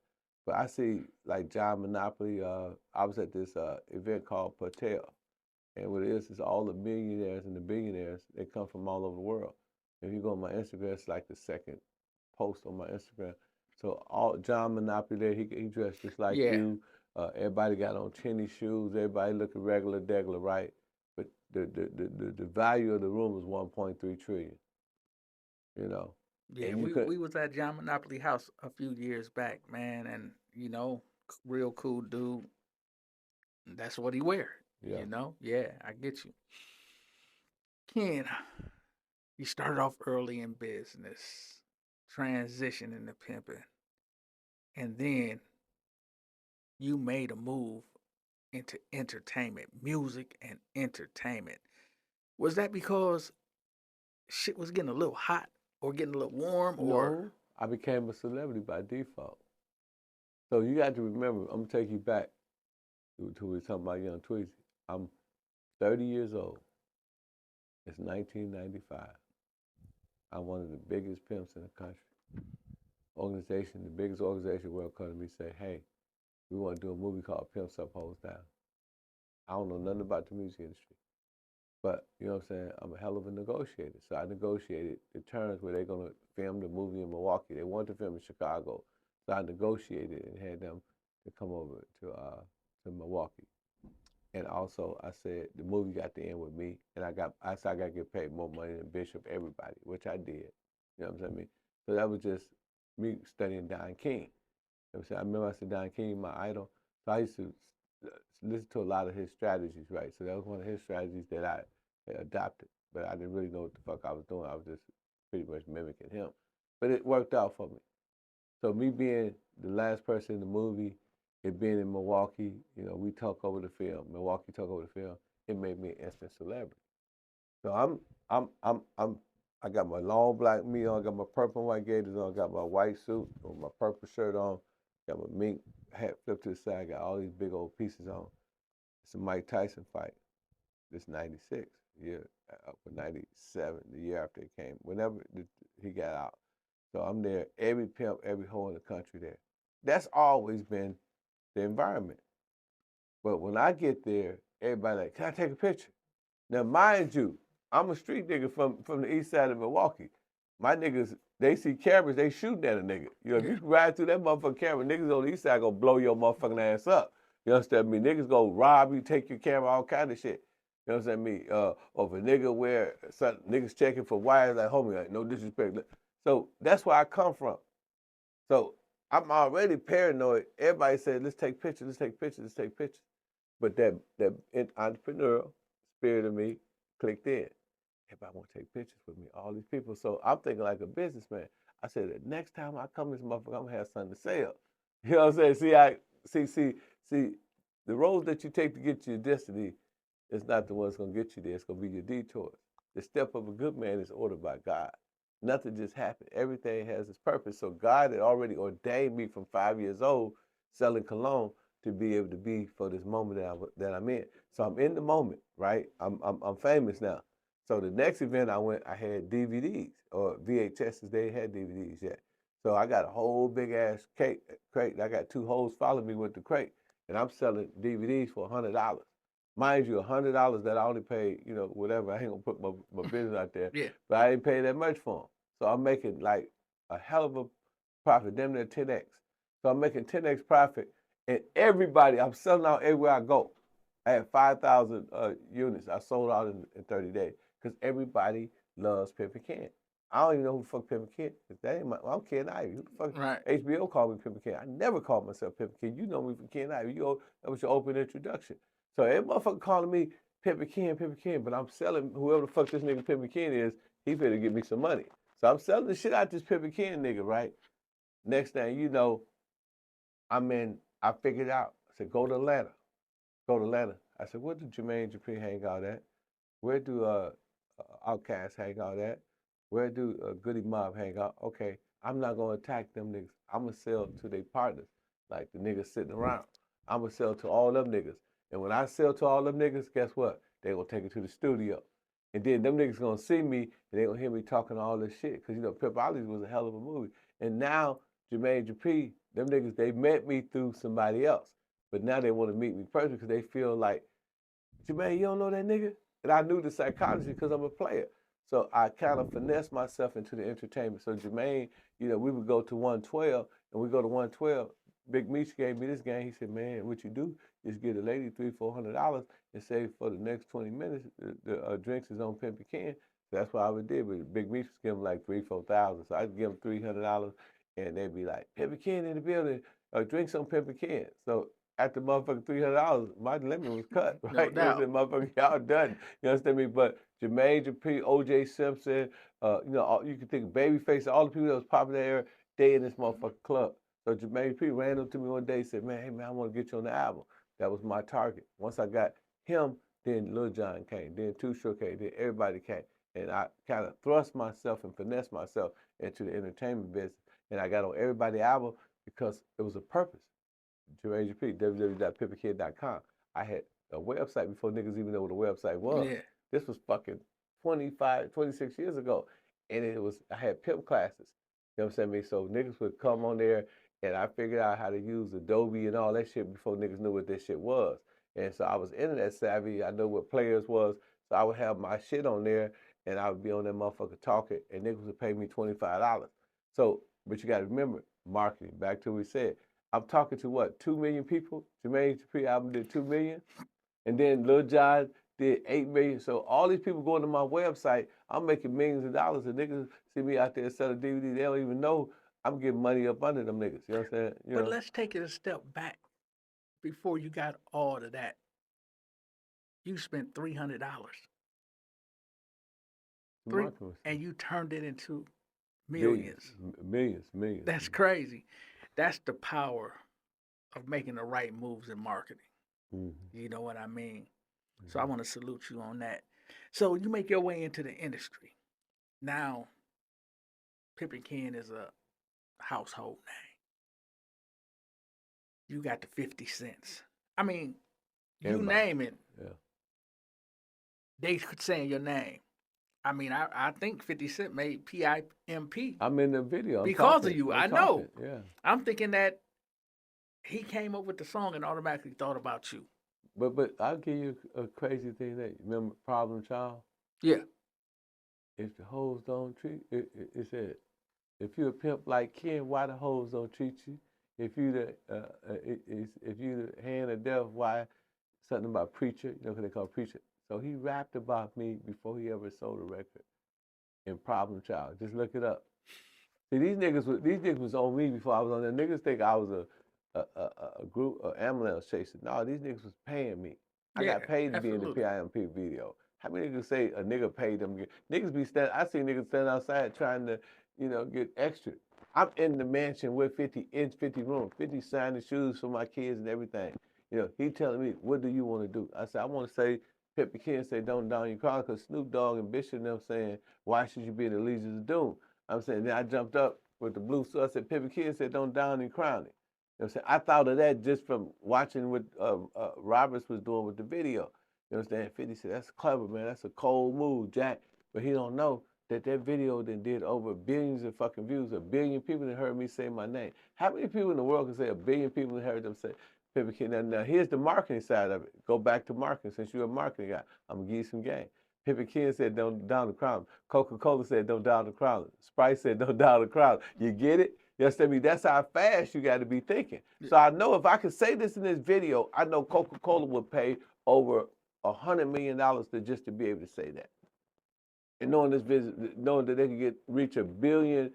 But I see like John Monopoly. I was at this event called Patel, and what it is all the millionaires and the billionaires. They come from all over the world. If you go on my Instagram, it's like the second post on my Instagram. So all John Monopoly there, he dressed just like Yeah. you. Everybody got on tennis shoes. Everybody looking regular, degular, right? But the value of the room was 1.3 trillion. You know. Yeah, And you we was at John Monopoly House a few years back, man, and you know, real cool dude. That's what he wear. yeah. You know, yeah, I get you. Ken, you started off early in business, transitioning into pimping, and then you made a move into entertainment, music and entertainment. Was that because shit was getting a little hot or getting a little warm, or No, I became a celebrity by default. So you got to remember, I'm gonna take you back to we were talking about Young Tweezy. I'm 30 years old. It's 1995. I'm one of the biggest pimps in the country. Organization, the biggest organization in the world, come to me and say, hey, we want to do a movie called Pimps Up, Hoes Down. I don't know nothing about the music industry. But, you know what I'm saying, I'm a hell of a negotiator. So I negotiated the terms where they're going to film the movie in Milwaukee. They wanted to film in Chicago. So I negotiated and had them to come over to Milwaukee. And also, I said the movie got to end with me, and I said I got to get paid more money than Bishop, everybody, which I did. You know what I'm saying? So that was just me studying Don King. You know what I'm saying? I remember I said Don King, my idol. So I used to listen to a lot of his strategies, right? So that was one of his strategies that I adopted, but I didn't really know what the fuck I was doing. I was just pretty much mimicking him. But it worked out for me. So me being the last person in the movie, it being in Milwaukee, you know, we talk over the film. Milwaukee talk over the film. It made me an instant celebrity. So I got my long black me on, I got my purple and white gaiters on, got my white suit, with my purple shirt on, got my mink hat flipped to the side, got all these big old pieces on. It's a Mike Tyson fight. This 96, year up for 97, the year after it came, whenever he got out. So I'm there, every pimp, every hoe in the country there. That's always been the environment. But when I get there, everybody like, can I take a picture? Now, mind you, I'm a street nigga from the east side of Milwaukee. My niggas, they see cameras, they shooting at a nigga. You know, if you ride through that motherfucking camera, niggas on the east side gonna blow your motherfucking ass up. You understand me? Niggas go rob you, take your camera, all kind of shit. You understand me? Or if a nigga wear something, niggas checking for wires, like, homie, like, no disrespect. So that's where I come from. So I'm already paranoid. Everybody said, let's take pictures, let's take pictures, let's take pictures. But that entrepreneurial spirit of me clicked in. Everybody want to take pictures with me, all these people. So I'm thinking like a businessman. I said, the next time I come to this motherfucker, I'm going to have something to sell. You know what I'm saying? See, the roads that you take to get to your destiny is not the one that's going to get you there. It's going to be your detours. The step of a good man is ordered by God. Nothing just happened. Everything has its purpose. So God had already ordained me from 5 years old selling cologne to be able to be for this moment that I'm in. So I'm in the moment, right? I'm famous now. So the next event I went, I had DVDs or VHSs. They had DVDs yet. So I got a whole big ass crate. I got two hoes following me with the crate, and I'm selling DVDs for $100. Mind you, $100 that I only paid, you know, whatever. I ain't gonna put my business out there, yeah, but I didn't pay that much for them. So I'm making like a hell of a profit, damn near 10x. So I'm making 10x profit, and everybody, I'm selling out everywhere I go. I had 5,000 units. I sold out in 30 days because everybody loves Pimpin Ken. I don't even know who the fuck Pimpin Ken is. That ain't I'm Ken Ivy. Who the fuck? right. HBO called me Pimpin Ken. I never called myself Pimpin Ken. You know me from Ken Ivy. That was your open introduction. So every motherfucker calling me Pimpin Ken, but I'm selling whoever the fuck this nigga Pimpin Ken is, he finna get me some money. So I'm selling the shit out this Pimpin Ken nigga, right? Next thing you know, I figured out. I said, go to Atlanta. Go to Atlanta. I said, where do Jermaine Dupri hang out at? Where do Outkast hang out at? Where do Goody Mob hang out? Okay, I'm not gonna attack them niggas. I'm gonna sell to their partners, like the niggas sitting around. I'm gonna sell to all them niggas. And when I sell to all them niggas, guess what? They gonna take it to the studio. And then them niggas gonna see me and they gonna hear me talking all this shit. Cause you know, Pimp Ollies was a hell of a movie. And now Jermaine Dupri, them niggas, they met me through somebody else. But now they want to meet me personally because they feel like, Jermaine, you don't know that nigga? And I knew the psychology because I'm a player. So I kind of finessed myself into the entertainment. So Jermaine, you know, we would go to 112, and we go to 112. Big Meech gave me this game. He said, man, what you do is get a lady $300-400 and say for the next 20 minutes, the drinks is on Pimpin Ken. So that's what I would do. But Big Meech was giving like $3,000-4,000. So I'd give them $300, and they'd be like, Pimpin Ken in the building, drinks on Pimpin Ken. So at the motherfucking $300, my limit was cut, right? No You know what I'm saying? Motherfucker, y'all done. You understand me? But Jermaine Dupri, O.J. Simpson, you know, you can think of Babyface, all the people that was popular there, they in this motherfucking club. So Jermaine Dupri ran up to me one day and said, man, hey man, I want to get you on the album. That was my target. Once I got him, Then Lil Jon came. Then Too Short came. Then everybody came. And I kind of thrust myself and finessed myself into the entertainment business. And I got on everybody's album because it was a purpose. Jermaine P, www.pimpinken.com. I had a website before niggas even know what a website was. Yeah. This was fucking 25, 26 years ago. And I had pimp classes. You know what I'm saying? So niggas would come on there and I figured out how to use Adobe and all that shit before niggas knew what this shit was. And so I was internet savvy. I know what players was. So I would have my shit on there and I would be on that motherfucker talking and niggas would pay me $25. So, but you got to remember, marketing, back to what we said. I'm talking to what, 2 million people? Jermaine Dupri album did 2 million. And then Lil Jon did 8 million. So all these people going to my website, I'm making millions of dollars. And niggas see me out there selling DVD. They don't even know I'm getting money up under them niggas. You know what I'm saying? But let's take it a step back. Before you got all of that, you spent $300. And you turned it into millions. Millions. That's crazy. That's the power of making the right moves in marketing. Mm-hmm. You know what I mean? Mm-hmm. So I want to salute you on that. So you make your way into the industry. Now, Pimpin Ken is a household name. You got the 50 cents. I mean, you name it. Yeah. They could say your name. I mean, I think 50 Cent made PIMP. I'm in the video. Because of you. I know. Yeah. I'm thinking that he came up with the song and automatically thought about you. But I'll give you a crazy thing that remember Problem Child? Yeah. If the hoes don't treat it said, if you a pimp like Ken, why the hoes don't treat you? If you the hand of death, why something about preacher? You know what they call preacher. So he rapped about me before he ever sold a record. In Problem Child, just look it up. See, these niggas was on me before I was on there. Niggas think I was a group ambulance chaser. No, these niggas was paying me. I got paid to be in the PIMP video. How many niggas say a nigga paid them? Niggas be standing. I see niggas standing outside trying to, get extra. I'm in the mansion with 50 rooms, 50 signing shoes for my kids and everything. He telling me, what do you want to do? I said, I want to say, Pimpin Ken say, don't down your crown, because Snoop Dogg and Bishop and them saying, why should you be in the Legions of Doom? I'm saying, then I jumped up with the blue suit. I said, Pimpin Ken said, don't down and crown it. You know what I'm saying? I thought of that just from watching what Roberts was doing with the video. You understand? 50 said, that's clever, man. That's a cold move, Jack. But he don't know that video then did over billions of fucking views. 1 billion people that heard me say my name. How many people in the world can say 1 billion people that heard them say Pimpin Ken? Now, here's the marketing side of it. Go back to marketing since you're a marketing guy. I'm going to give you some game. Pimpin Ken said, don't down the crown. Coca-Cola said, don't down the crown. Sprite said, don't down the crown. You get it? You understand me? That's how fast you got to be thinking. So I know if I could say this in this video, I know Coca-Cola would pay over $100 million to be able to say that. And knowing that they could reach 1 billion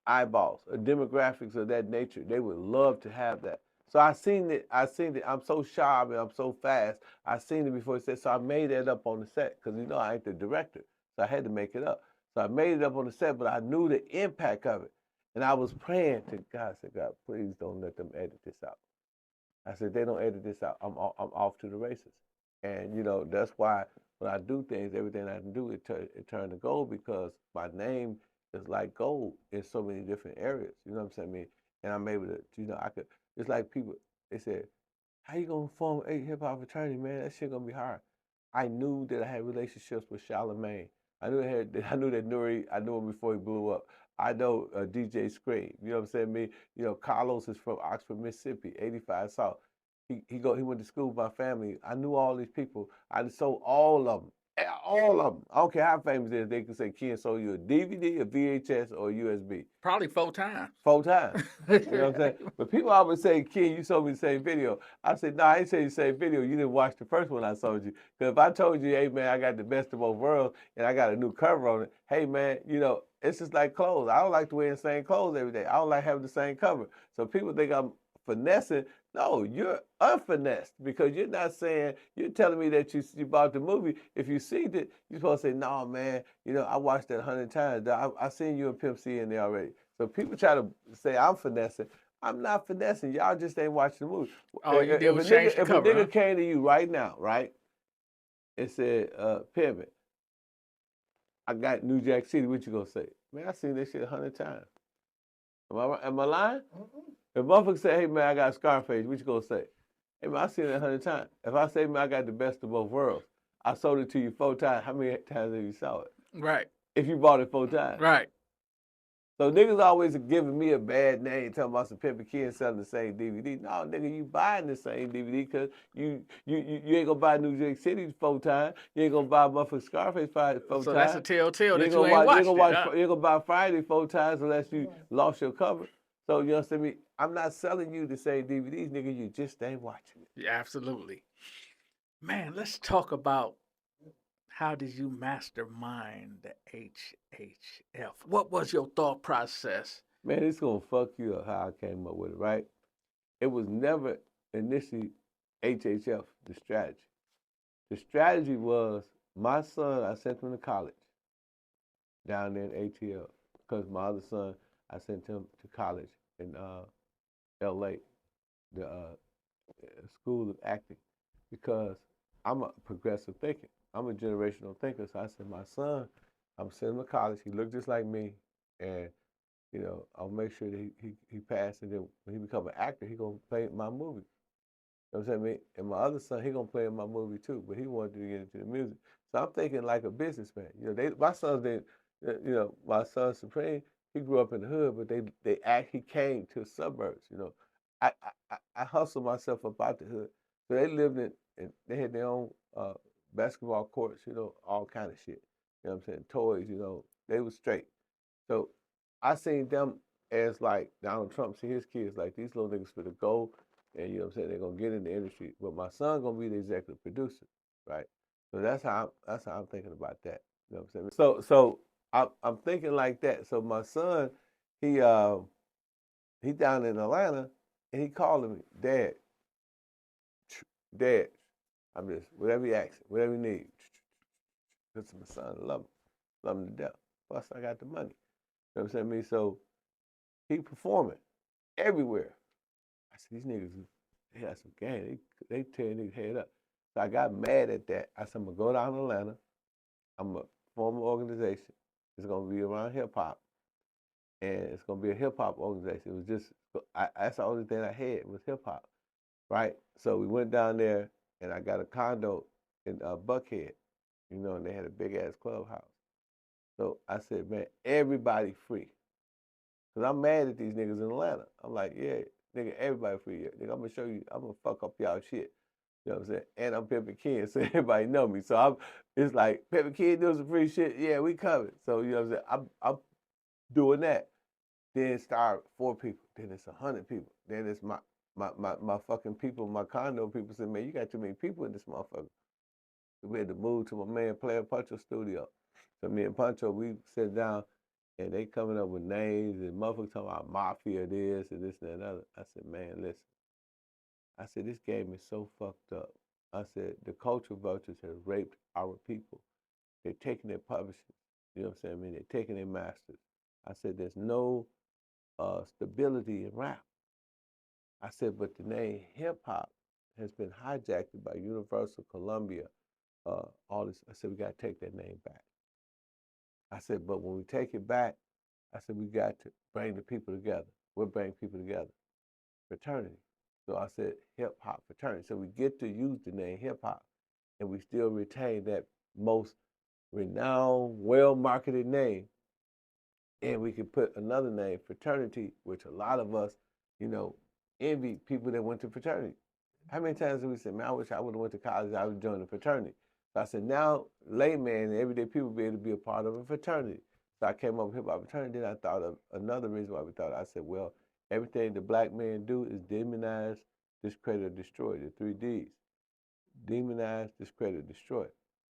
eyeballs, demographics of that nature, they would love to have that. So I seen it. I'm so sharp and I'm so fast. I seen it before it said. So I made that up on the set because I ain't the director, so I had to make it up. So I made it up on the set, but I knew the impact of it, and I was praying to God. I said, God, please don't let them edit this out. I said, they don't edit this out. I'm off to the races, and that's why when I do things, everything I can do, it turn to gold because my name is like gold in so many different areas. You know what I'm saying? And I'm able to, I could. It's like people, they said, how you gonna form a hip-hop fraternity, man? That shit gonna be hard. I knew that I had relationships with Charlamagne. I knew that Nuri, I knew him before he blew up. I know DJ Scream, you know what I'm saying? Carlos is from Oxford, Mississippi, 85 South. He went to school with my family. I knew all these people. I sold all of them. All of them. I don't care how famous it is. They can say, Ken sold you a DVD, a VHS, or a USB. Probably 4 times. 4 times. You know what I'm saying? But people always say, Ken, you sold me the same video. I said, no, I didn't say the same video. You didn't watch the first one I sold you. Because if I told you, hey, man, I got the best of both worlds and I got a new cover on it, hey, man, it's just like clothes. I don't like to wear the same clothes every day. I don't like having the same cover. So people think I'm finessing. No, you're unfinessed because you're not saying, you're telling me that you bought the movie. If you seen it, you're supposed to say, no, man, I watched that 100 times. I seen you and Pimp C in there already. So people try to say I'm finessing. I'm not finessing. Y'all just ain't watching the movie. Oh, you did change the cover, if a nigga came to you right now, right? and said, Pimpin, I got New Jack City, what you gonna say? Man, I seen that shit 100 times. Am I lying? If motherfucker say, hey man, I got Scarface, what you gonna say? Hey man, I seen it 100 times. If I say, man, I got the best of both worlds, I sold it to you 4 times, how many times have you saw it? Right. If you bought it 4 times. Right. So niggas always giving me a bad name, talking about some Pimpin Ken selling the same DVD. No, nigga, you buying the same DVD because you ain't gonna buy New York City 4 times. You ain't gonna buy motherfucking Scarface 4 times. So that's a telltale that you gonna ain't watch, watched it. you ain't gonna buy Friday 4 times unless you lost your cover. So you understand me? I'm not selling you the same DVDs, nigga. You just ain't watching it. Yeah, absolutely. Man, let's talk about how did you mastermind the HHF? What was your thought process? Man, it's gonna fuck you up how I came up with it, right? It was never initially HHF, the strategy. The strategy was my son, I sent him to college down there in ATL because my other son, I sent him to college in LA, the School of Acting, because I'm a progressive thinker. I'm a generational thinker. So I said, my son, I'm sending him to college. He looked just like me, and you know, I'll make sure that he passed, and then when he become an actor, he gonna play my movie. You know what I'm saying? And my other son, he gonna play in my movie too, but he wanted to get into the music. So I'm thinking like a businessman. You know, my sons didn't. You know, my son Supreme, he grew up in the hood, but he came to the suburbs. You know, I hustled myself up out the hood, so they lived in they had their own basketball courts. You know, all kind of shit. You know what I'm saying? Toys. You know, they was straight. So I seen them as like Donald Trump see his kids like these little niggas for the go, and you know what I'm saying, they're gonna get in the industry. But my son gonna be the executive producer, right? So that's how I'm thinking about that. You know what I'm saying? So I'm thinking like that. So my son, he down in Atlanta, and he calling me, Dad, Dad, I'm just whatever you ask, whatever you need. Cause my son love him to death. Plus I got the money. You know what I'm saying? Me, so he performing everywhere. I said, these niggas, they got some game. They tearing niggas head up. So I got mad at that. I said, I'm gonna go down to Atlanta. I'm gonna form an organization. It's gonna be around hip hop, and it's gonna be a hip hop organization. It was just that's the only thing I had was hip hop, right? So we went down there, and I got a condo in Buckhead, you know, and they had a big ass clubhouse. So I said, man, everybody free. Cause I'm mad at these niggas in Atlanta. I'm like, yeah, nigga, everybody free. Yeah. Nigga, I'm gonna show you, I'm gonna fuck up y'all shit. You know what I'm saying? And I'm Pimpin Ken, so everybody know me. So it's like, Pimpin Ken doing some free shit. Yeah, we coming. So you know what I'm saying? I'm doing that. Then start 4 people. Then it's 100 people. Then it's my fucking people, my condo people say, man, you got too many people in this motherfucker. So we had to move to my man Player Pancho studio. So me and Pancho, we sit down and they coming up with names and motherfuckers talking about mafia this and this and that other. I said, man, listen. I said, this game is so fucked up. I said, the culture vultures have raped our people. They're taking their publishers. You know what I'm saying? I mean, they're taking their masters. I said, there's no stability in rap. I said, but the name hip hop has been hijacked by Universal, Columbia, all this. I said, we got to take that name back. I said, but when we take it back, I said, we got to bring the people together. We'll bring people together. Fraternity. So I said, hip hop fraternity. So we get to use the name hip hop, and we still retain that most renowned, well marketed name. And we could put another name, fraternity, which a lot of us, you know, envy people that went to fraternity. How many times have we said, man, I wish I would have went to college, I would have joined a fraternity. So I said, now layman and everyday people be able to be a part of a fraternity. So I came up with hip hop fraternity. Then I thought of another reason why we thought. I said, well, everything the black man do is demonize, discredit, or destroy. The 3 Ds. Demonize, discredit, destroy.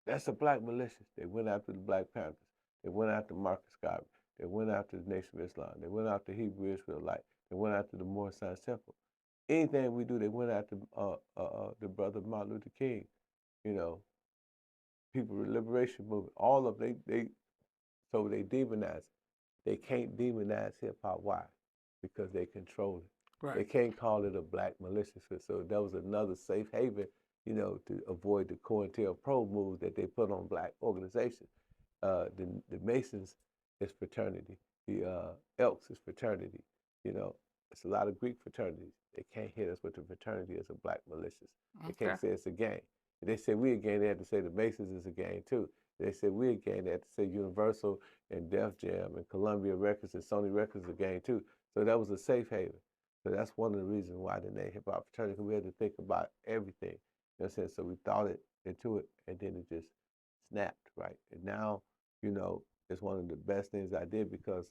That's the black militias. They went after the Black Panthers. They went after Marcus Garvey. They went after the Nation of Islam. They went after Hebrew Israelite. They went after the Moorish Science Temple. Anything we do, they went after the brother Martin Luther King. You know, People Liberation Movement. All of them, so they demonize it. They can't demonize hip hop. Why? Because they control it. Right. They can't call it a black militia. So that was another safe haven to avoid the COINTELPRO moves that they put on black organizations. The Masons is fraternity. The Elks is fraternity. It's a lot of Greek fraternities. They can't hit us with the fraternity as a black malicious. They Okay. can't say it's a gang. If they say we a gang, they have to say the Masons is a gang too. If they say we a gang, they have to say Universal and Def Jam and Columbia Records and Sony Records is a gang too. So that was a safe haven. So that's one of the reasons why the name hip hop fraternity, because we had to think about everything. You know what I'm saying? So we thought it into it, and then it just snapped, right? And now, it's one of the best things I did because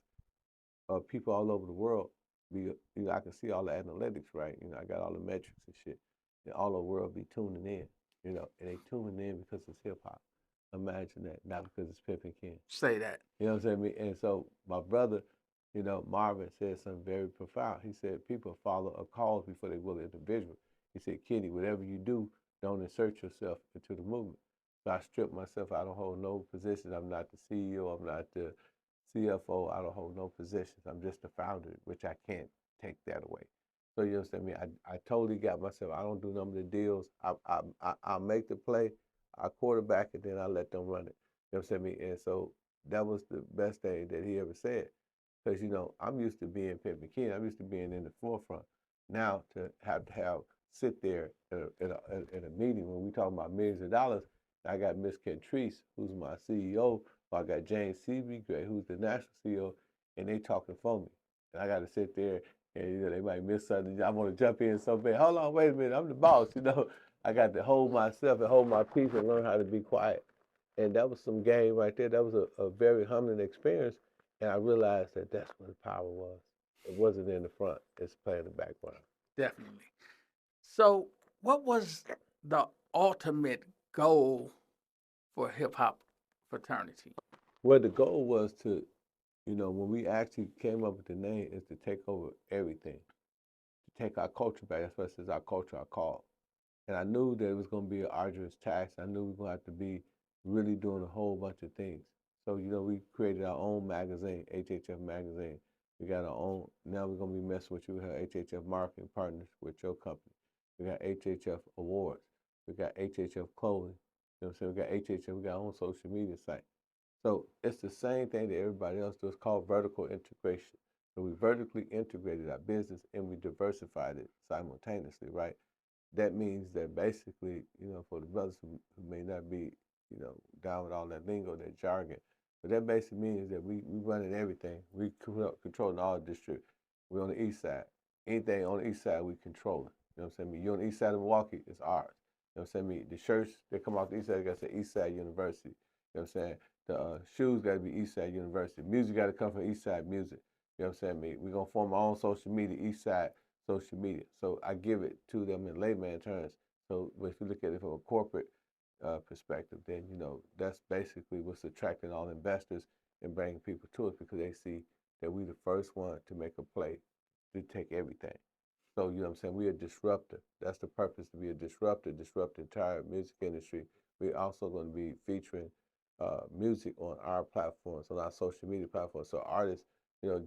people all over the world, I can see all the analytics, right? I got all the metrics and shit. And all the world be tuning in, and they tuning in because it's hip hop. Imagine that, not because it's Pimpin Ken. Say that. You know what I'm saying? And so my brother, Marvin said something very profound. He said people follow a cause before they will an individual. He said, Kenny, whatever you do, don't insert yourself into the movement. So I stripped myself. I don't hold no position. I'm not the CEO. I'm not the CFO. I don't hold no positions. I'm just the founder, which I can't take that away. So you understand me? I totally got myself. I don't do none of the deals. I'll make the play, I quarterback it, then I let them run it. You understand me? And so that was the best thing that he ever said. Because, I'm used to being Pimpin Ken. I'm used to being in the forefront. Now to sit there in a meeting when we talking about millions of dollars, I got Miss Kentrice, who's my CEO, or I got James Gray, who's the national CEO, and they talking for me. And I got to sit there and, they might miss something. I want to jump in so bad. Hold on, wait a minute. I'm the boss, I got to hold myself and hold my peace and learn how to be quiet. And that was some game right there. That was a very humbling experience. And I realized that that's what the power was. It wasn't in the front. It's playing the background. Definitely. So, what was the ultimate goal for hip hop fraternity? Well, the goal was to, when we actually came up with the name, is to take over everything, to take our culture back. That's what it says, our culture, our call. And I knew that it was going to be an arduous task. I knew we were going to have to be really doing a whole bunch of things. So, we created our own magazine, HHF Magazine. We got our own, now we're going to be messing with you. We have HHF Marketing Partners with your company. We got HHF Awards. We got HHF Clothing. You know what I'm saying? We got HHF, we got our own social media site. So it's the same thing that everybody else does, called vertical integration. So we vertically integrated our business and we diversified it simultaneously, right? That means that basically, for the brothers who may not be, down with all that lingo, that jargon, but that basically means that we running everything. We controlling all districts. We're on the east side. Anything on the east side, we control it. You know what I'm saying? You're on the east side of Milwaukee, it's ours. You know what I'm saying? The shirts that come off the east side, got to say Eastside University. You know what I'm saying? The shoes got to be Eastside University. Music got to come from Eastside Music. You know what I'm saying? We're going to form our own social media, Eastside social media. So I give it to them in layman terms. So if you look at it from a corporate perspective, then, that's basically what's attracting all investors and bringing people to us, because they see that we the first one to make a play to take everything. So, you know what I'm saying? We're a disruptor. That's the purpose, to be a disruptor, disrupt the entire music industry. We're also going to be featuring music on our platforms, on our social media platforms. So artists,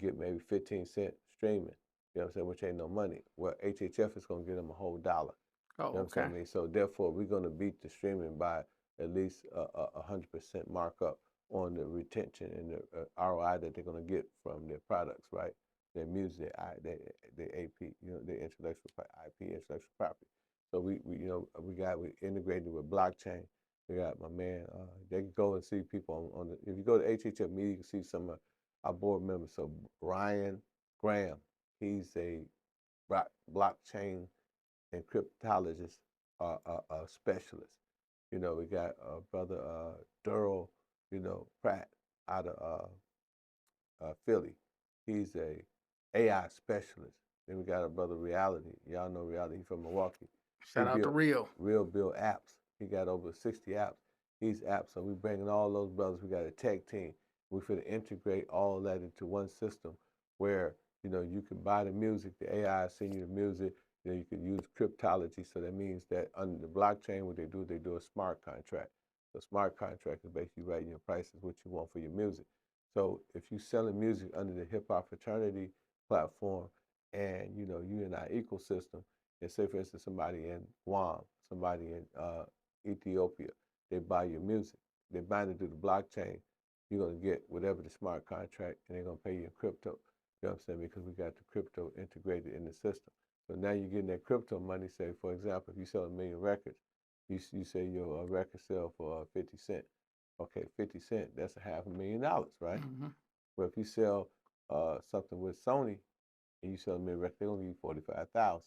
get maybe 15 cents streaming, you know what I'm saying, which ain't no money. Well, HHF is going to give them a whole dollar. Oh, you know what I'm saying? So therefore, we're going to beat the streaming by at least 100% markup on the retention and the ROI that they're going to get from their products, right? Their music, their AP, their intellectual IP, intellectual property. So we integrated with blockchain. We got my man. They can go and see people on the. If you go to HHF Media, you can see some of our board members. So Ryan Graham, he's a blockchain and cryptologist, specialist. We got brother Durrell, Pratt out of Philly. He's a AI specialist. Then we got a brother Reality. Y'all know Reality. He's from Milwaukee. Shout out to Real. Real build apps. He got over 60 apps. These apps, so we bringing all those brothers. We got a tech team. We're going to integrate all of that into one system where, you can buy the music, the AI send you the music. You can use cryptology. So that means that under the blockchain, what they do a smart contract. The smart contract is basically writing your prices, what you want for your music. So if you're selling music under the hip hop fraternity platform and, you're in our ecosystem, And say, for instance, somebody in Guam, somebody in Ethiopia, they buy your music. They bind it to the blockchain. You're going to get whatever the smart contract, and they're going to pay you in crypto. You know what I'm saying? Because we got the crypto integrated in the system. So now you're getting that crypto money. Say, for example, if you sell 1 million records, you say your record sell for 50 cents. Okay, 50 cents, that's $500,000, right? But if you sell something with Sony and you sell 1 million records, they're going to give you 45,000.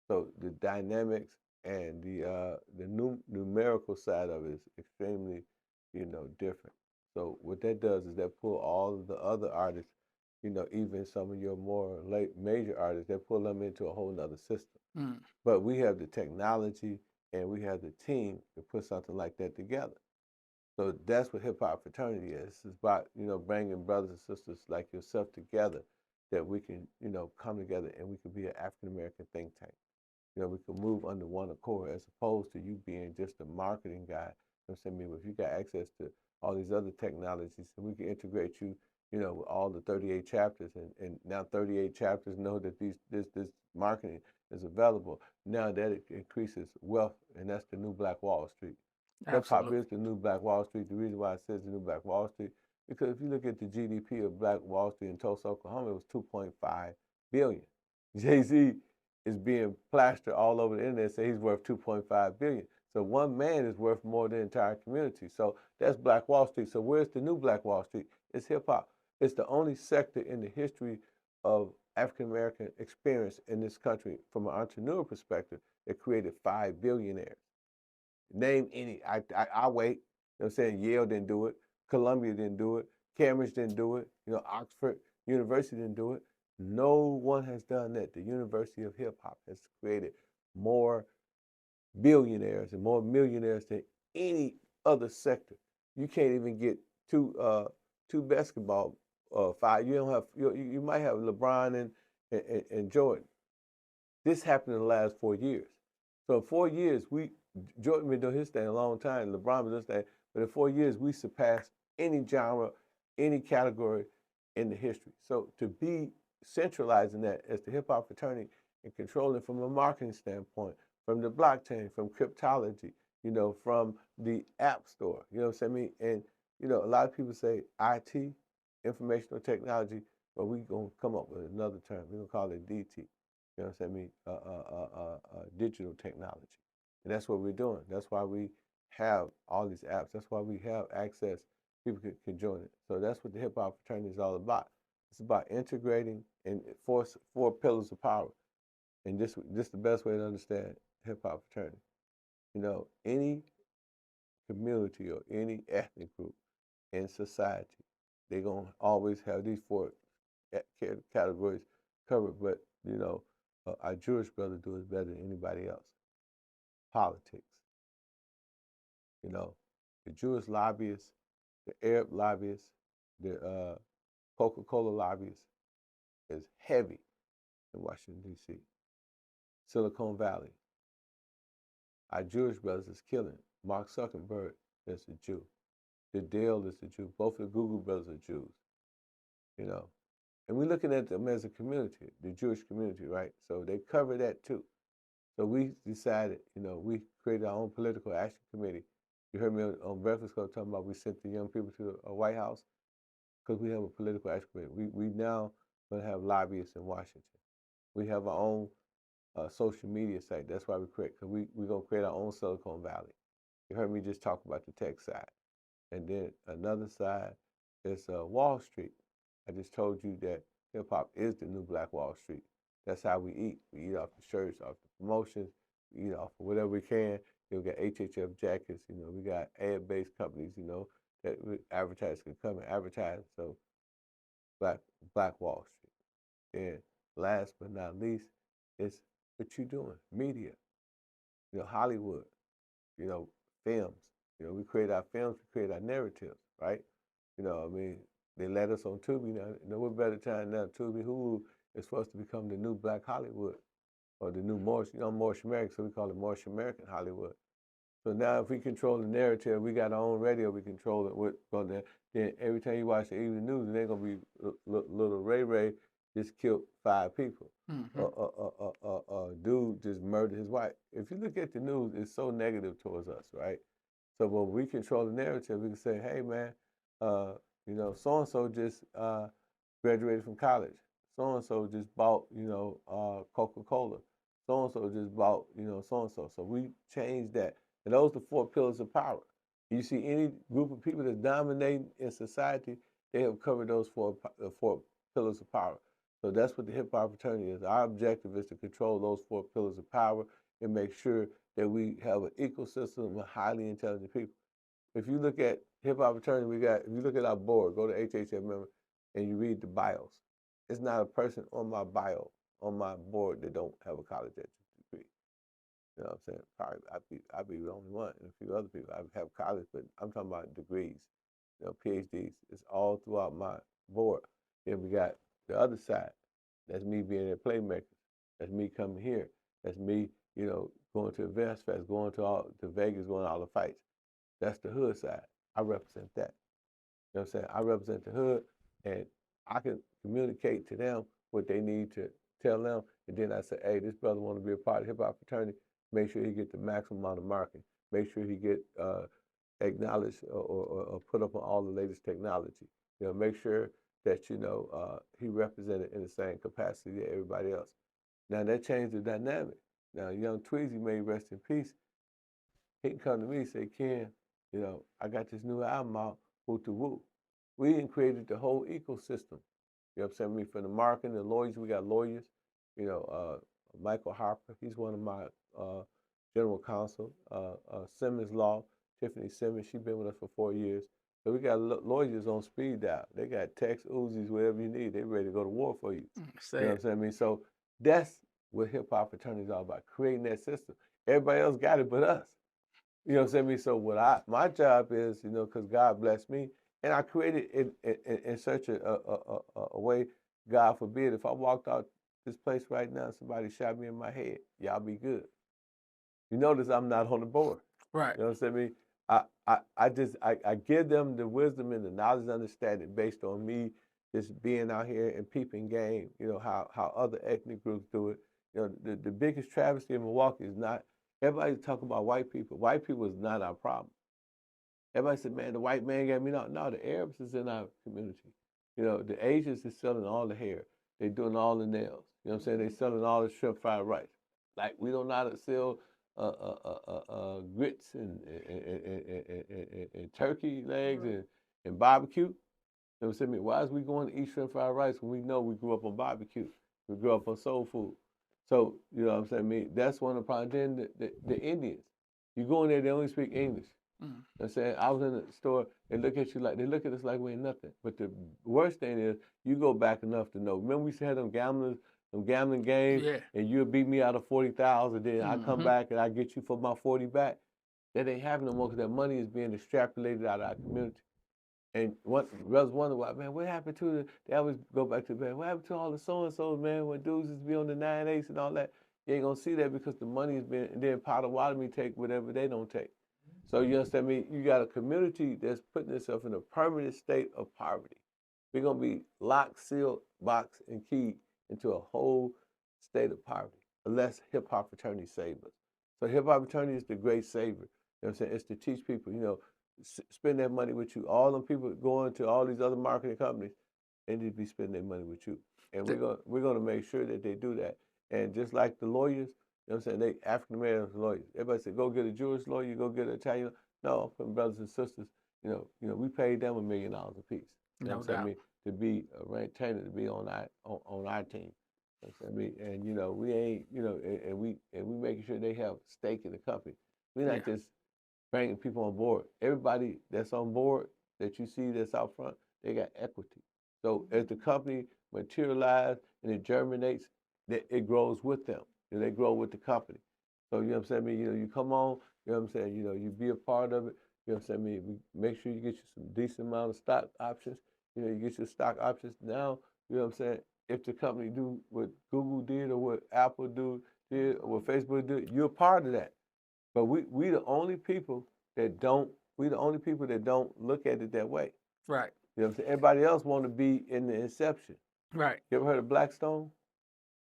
So the dynamics and the numerical side of it is extremely, different. So what that does is that pull all of the other artists, even some of your more late major artists, that pull them into a whole nother system. But we have the technology and we have the team to put something like that together. So that's what hip hop fraternity is. It's about, bringing brothers and sisters like yourself together that we can, come together and we can be an African American think tank. We can move under one accord as opposed to you being just a marketing guy. You know what I'm saying? If you got access to all these other technologies, and we can integrate you, with all the 38 chapters, and now 38 chapters know that this marketing is available. Now that it increases wealth, and that's the new Black Wall Street. Hip hop is the new Black Wall Street. The reason why it says the new Black Wall Street, because if you look at the GDP of Black Wall Street in Tulsa, Oklahoma, it was 2.5 billion. Jay-Z is being plastered all over the internet, say he's worth 2.5 billion. So one man is worth more than the entire community. So that's Black Wall Street. So where's the new Black Wall Street? It's hip hop. It's the only sector in the history of African American experience in this country from an entrepreneur perspective that created 5 billionaires. Name any. I wait. You know what I'm saying? Yale didn't do it. Columbia didn't do it. Cambridge didn't do it. Oxford University didn't do it. No one has done that. The University of Hip Hop has created more billionaires and more millionaires than any other sector. You can't even get two basketball five. You don't have. You might have LeBron and Jordan. This happened in the last 4 years. So in 4 years, Jordan been doing his thing a long time. LeBron been doing his thing, but in 4 years, we surpassed any genre, any category in the history. So to be centralizing that as the hip hop fraternity and controlling from a marketing standpoint, from the blockchain, from cryptology, from the app store, you know what I'm saying? And, a lot of people say IT, informational technology, but we going to come up with another term. We're going to call it DT, you know what I'm saying? Digital technology. And that's what we're doing. That's why we have all these apps. That's why we have access. People can join it. So that's what the hip hop fraternity is all about. It's about integrating and four pillars of power. And this the best way to understand hip hop fraternity. Any community or any ethnic group in society, they're going to always have these 4 categories covered. But, our Jewish brothers do it better than anybody else. Politics. The Jewish lobbyists, the Arab lobbyists, the Coca-Cola lobbyists is heavy in Washington, D.C. Silicon Valley. Our Jewish brothers is killing. Mark Zuckerberg is a Jew. The Dale is a Jew. Both of the Google brothers are Jews. And we're looking at them as a community, the Jewish community, right? So they cover that too. So we decided, we created our own political action committee. You heard me on Breakfast Club talking about we sent the young people to the White House because we have a political action committee. We now going to have lobbyists in Washington. We have our own social media site. That's why we create, because we're going to create our own Silicon Valley. You heard me just talk about the tech side. And then another side is Wall Street. I just told you that hip-hop is the new Black Wall Street. That's how we eat. We eat off the shirts, off the promotions. We eat off of whatever we can. We got HHF jackets. We got ad-based companies, that advertisers can come and advertise. So Black Wall Street. And last but not least, is what you're doing. Media. Hollywood. Films. We create our films, we create our narratives, right? They let us on Tubi now. What better time now? Tubi, Hulu is supposed to become the new Black Hollywood, or the new Moorish American, so we call it Moorish American Hollywood. So now if we control the narrative, we got our own radio, we control it. Then every time you watch the evening news, it ain't going to be little Ray Ray just killed 5 people. Mm-hmm. Dude just murdered his wife. If you look at the news, it's so negative towards us, right? So when we control the narrative, we can say, hey man, so and so just graduated from college. So and so just bought, Coca-Cola. So and so just bought, so and so. So we changed that. And those are the 4 pillars of power. You see any group of people that's dominating in society, they have covered those four pillars of power. So that's what the hip hop fraternity is. Our objective is to control those 4 pillars of power and make sure that we have an ecosystem of highly intelligent people. If you look at hip hop fraternity, if you look at our board, go to HHF member, and you read the bios, it's not a person on my bio, on my board that don't have a college degree. You know what I'm saying? Probably I'd be the only one, and a few other people. I have college, but I'm talking about degrees, PhDs. It's all throughout my board. Then we got the other side. That's me being a playmaker. That's me coming here. That's me, going to Events Fest, going to Vegas, going to all the fights. That's the hood side. I represent that. You know what I'm saying? I represent the hood, and I can communicate to them what they need to tell them. And then I say, hey, this brother want to be a part of hip hop fraternity. Make sure he get the maximum amount of marketing. Make sure he get acknowledged or put up on all the latest technology. Make sure that he represented in the same capacity that everybody else. Now that changed the dynamic. Now young Tweezy, may rest in peace, he can come to me and say, Ken, I got this new album out, woo to woo. We done created the whole ecosystem. You know what I'm saying? From the marketing, the lawyers, we got lawyers. Michael Harper, he's one of my general counsel. Simmons Law, Tiffany Simmons, she's been with us for 4 years. So we got lawyers on speed dial. They got text, Uzis, whatever you need. They ready to go to war for you. You know what I'm saying? I mean, so that's what hip hop fraternity is all about, creating that system. Everybody else got it but us. You know what I'm saying? So my job is, because God blessed me, and I created in such a way, God forbid, if I walked out this place right now and somebody shot me in my head, y'all be good. You notice I'm not on the board. Right. You know what I'm saying? I give them the wisdom and the knowledge and understanding based on me just being out here and peeping game, how other ethnic groups do it. The biggest travesty in Milwaukee is not, everybody talk about white people. White people is not our problem. Everybody said, man, the white man got me. No, the Arabs is in our community. The Asians is selling all the hair. They doing all the nails. You know what I'm saying? They selling all the shrimp fried rice. Like, we don't know how to sell grits and turkey legs and barbecue. You know what I'm saying? Why is we going to eat shrimp fried rice when we know we grew up on barbecue? We grew up on soul food. So, you know what I'm saying? I mean, that's one of the problems. Then the Indians. You go in there, they only speak English. You know what I'm saying? I was in the store, they look at us like we ain't nothing. But the worst thing is, you go back enough to know. Remember we used to have them gambling games, and you'll beat me out of 40,000, then I come back and I get you for my 40 back? That ain't happening no more because that money is being extrapolated out of our community. And brothers wonder why, man, what happened to they always go back to, man, what happened to all the so-and-sos, man, when dudes used to be on the 9/8 and all that? You ain't gonna see that because the money is being, and then Potawatomi take whatever they don't take. So you understand me? You got a community that's putting itself in a permanent state of poverty. We're gonna be locked, sealed, boxed, and keyed into a whole state of poverty unless hip hop fraternity saves us. So hip hop fraternity is the great savior. You know what I'm saying? It's to teach people, spend that money with you. All them people going to all these other marketing companies, they need to be spending their money with you. And we're gonna make sure that they do that. And just like the lawyers, you know what I'm saying? They African American lawyers. Everybody said, go get a Jewish lawyer, go get an Italian. No, I'm putting brothers and sisters, we paid them $1 million a piece. You know what I'm saying? To be a retainer, to be on our team. You know what I'm saying? And we ain't, and we making sure they have stake in the company. We're not just bringing people on board. Everybody that's on board that you see that's out front, they got equity. So as the company materializes and it germinates, it grows with them. They grow with the company. So, you know what I'm saying? You come on, you know what I'm saying? You be a part of it. You know what I'm saying? We make sure you get you some decent amount of stock options. You get your stock options now. You know what I'm saying? If the company do what Google did or what Apple did or what Facebook did, you're a part of that. But we the only people that don't look at it that way. Right. You know what I'm saying? Everybody else want to be in the inception. Right. You ever heard of Blackstone?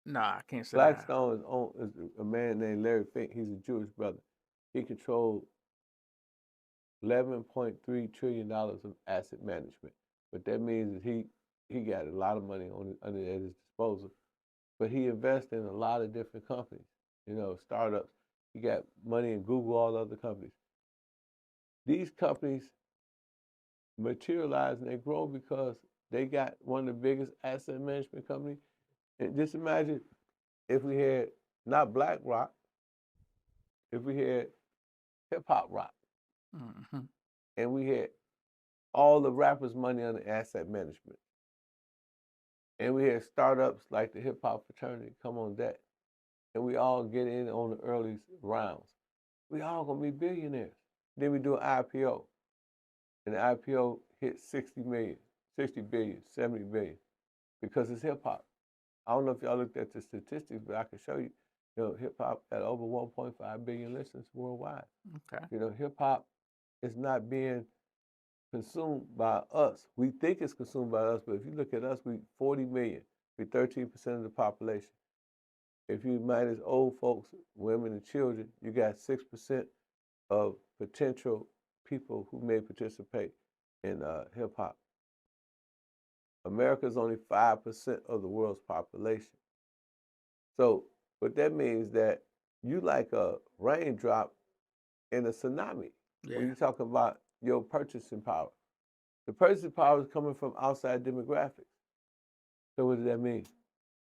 Nah, I can't say that. Blackstone is a man named Larry Fink. He's a Jewish brother. He controlled $11.3 trillion of asset management. What that means is he got a lot of money under at his disposal. But he invests in a lot of different companies, startups. He got money in Google, all other companies. These companies materialize and they grow because they got one of the biggest asset management companies. And just imagine if we had not black rock, if we had hip hop rock, Mm-hmm. and we had all the rappers' money under asset management, and we had startups like the hip hop fraternity come on deck, and we all get in on the early rounds, we all gonna be billionaires. Then we do an IPO, and the IPO hit 60 million, 60 billion, 70 billion, because it's hip hop. I don't know if y'all looked at the statistics, but I can show you. Hip hop had over 1.5 billion listeners worldwide. Okay. Hip hop is not being consumed by us. We think it's consumed by us, but if you look at us, we 40 million. We 13% of the population. If you minus old folks, women, and children, you got 6% of potential people who may participate in hip hop. America is only 5% of the world's population. So what that means that you like a raindrop in a tsunami. Yeah. When you talk about your purchasing power. The purchasing power is coming from outside demographics. So what does that mean?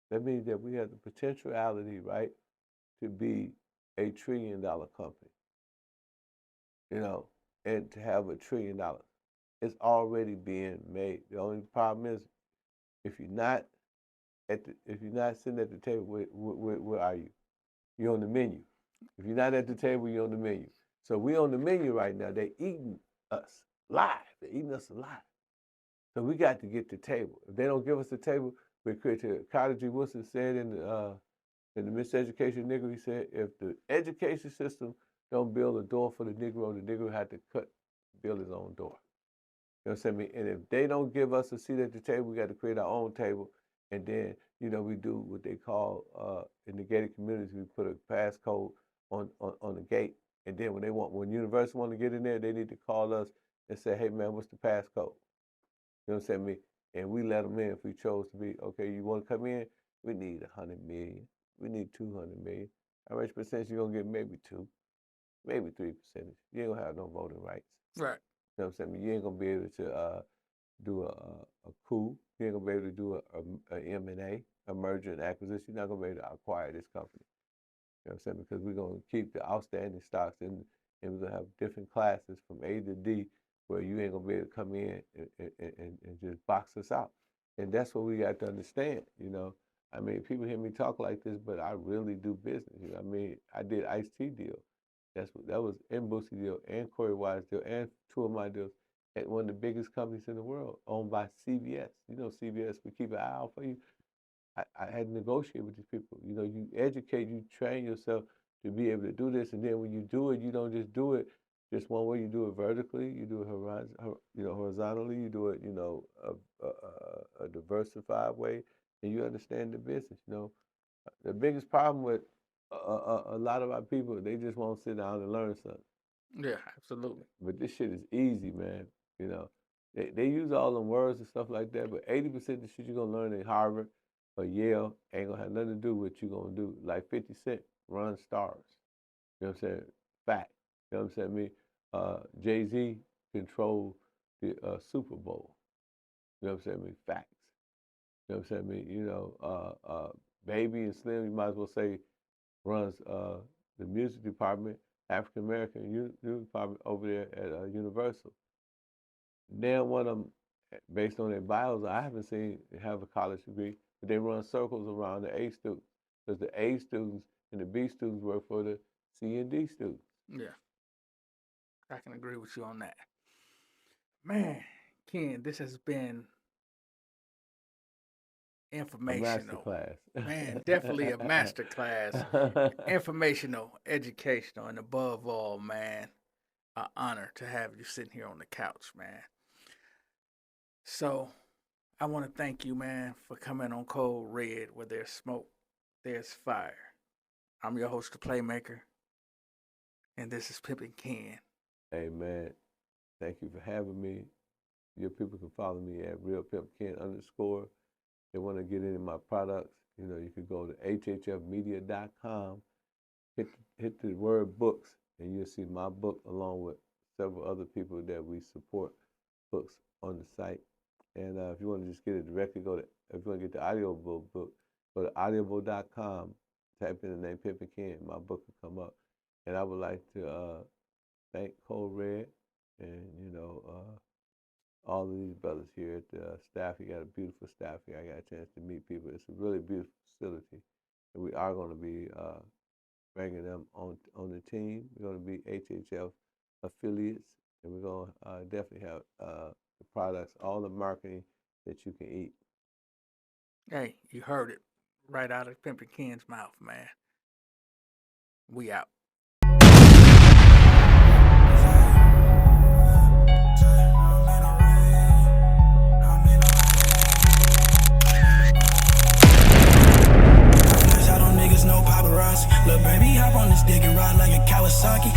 That means that we have the potentiality, right, to be a $1 trillion company. And to have $1 trillion. It's already being made. The only problem is if you're not sitting at the table, where are you? You're on the menu. If you're not at the table, you're on the menu. So we're on the menu right now. They're eating us live. They're eating us alive. So we got to get the table. If they don't give us the table, we're creative. Carter G. Woodson said in the Miseducation Negro, he said, if the education system don't build a door for the Negro had to build his own door. You know what I'm saying? And if they don't give us a seat at the table, we got to create our own table. And then, we do what they call, in the gated communities, we put a passcode on the gate. And then when universities want to get in there, they need to call us and say, hey, man, what's the passcode? You know what I'm saying? And we let them in if we chose to be, okay, you want to come in? We need 100 million. We need 200 million. How much percentage you going to get? Maybe 2, maybe 3%. You ain't going to have no voting rights. Right. You know what I'm saying? You ain't going to be able to do a coup. You ain't going to be able to do a M&A, a merger and acquisition. You're not going to be able to acquire this company. You know what I'm saying? Because we're going to keep the outstanding stocks and we're going to have different classes from A to D where you ain't going to be able to come in and just box us out. And that's what we got to understand, I mean, people hear me talk like this, but I really do business. I mean, I did Ice-T deal. That was and Boosie deal and Corey Wise deal and 2 of my deals at one of the biggest companies in the world, owned by CBS. CBS, we keep an eye out for you. I had to negotiate with these people. You educate, you train yourself to be able to do this, and then when you do it, you don't just do it just one way. You do it vertically, you do it horizontally, you do it, a diversified way, and you understand the business. The biggest problem with a lot of our people, they just won't sit down and learn something. Yeah, absolutely. But this shit is easy, man. They use all them words and stuff like that, but 80% of the shit you're gonna learn at Harvard or Yale ain't gonna have nothing to do with what you're gonna do. Like 50 Cent runs stars. You know what I'm saying? Fact. You know what I'm saying? Jay-Z controlled the Super Bowl. You know what I'm saying? Facts. You know what I'm saying? Baby and Slim, you might as well say, runs the music department, African American music department over there at Universal. Then one of them, based on their bios, I haven't seen have a college degree, but they run circles around the A students. Because the A students and the B students work for the C and D students. Yeah. I can agree with you on that. Man, Ken, this has been informational. A masterclass. Man, definitely a masterclass. Informational, educational, and above all, man, an honor to have you sitting here on the couch, man. So, I want to thank you, man, for coming on Cold Red. Where there's smoke, there's fire. I'm your host, the Playmaker, and this is Pimpin Ken. Hey man, thank you for having me. Your people can follow me at realpimpken_. They want to get into my products. You know, you can go to hhfmedia.com, hit the word books, and you'll see my book along with several other people that we support books on the site. And if you want to just get it directly, if you want to get the audiobook book, go to audible.com, type in the name Pimpin Ken, my book will come up. And I would like to thank Cold Red and, all of these brothers here at the staff. You got a beautiful staff here. I got a chance to meet people. It's a really beautiful facility. And we are going to be bringing them on the team. We're going to be HHF affiliates, and we're going to definitely have the products, all the marketing that you can eat. Hey, you heard it right out of Pimpin Ken's mouth, man. We out. No paparazzi. Look, baby, hop on this dick and ride like a Kawasaki.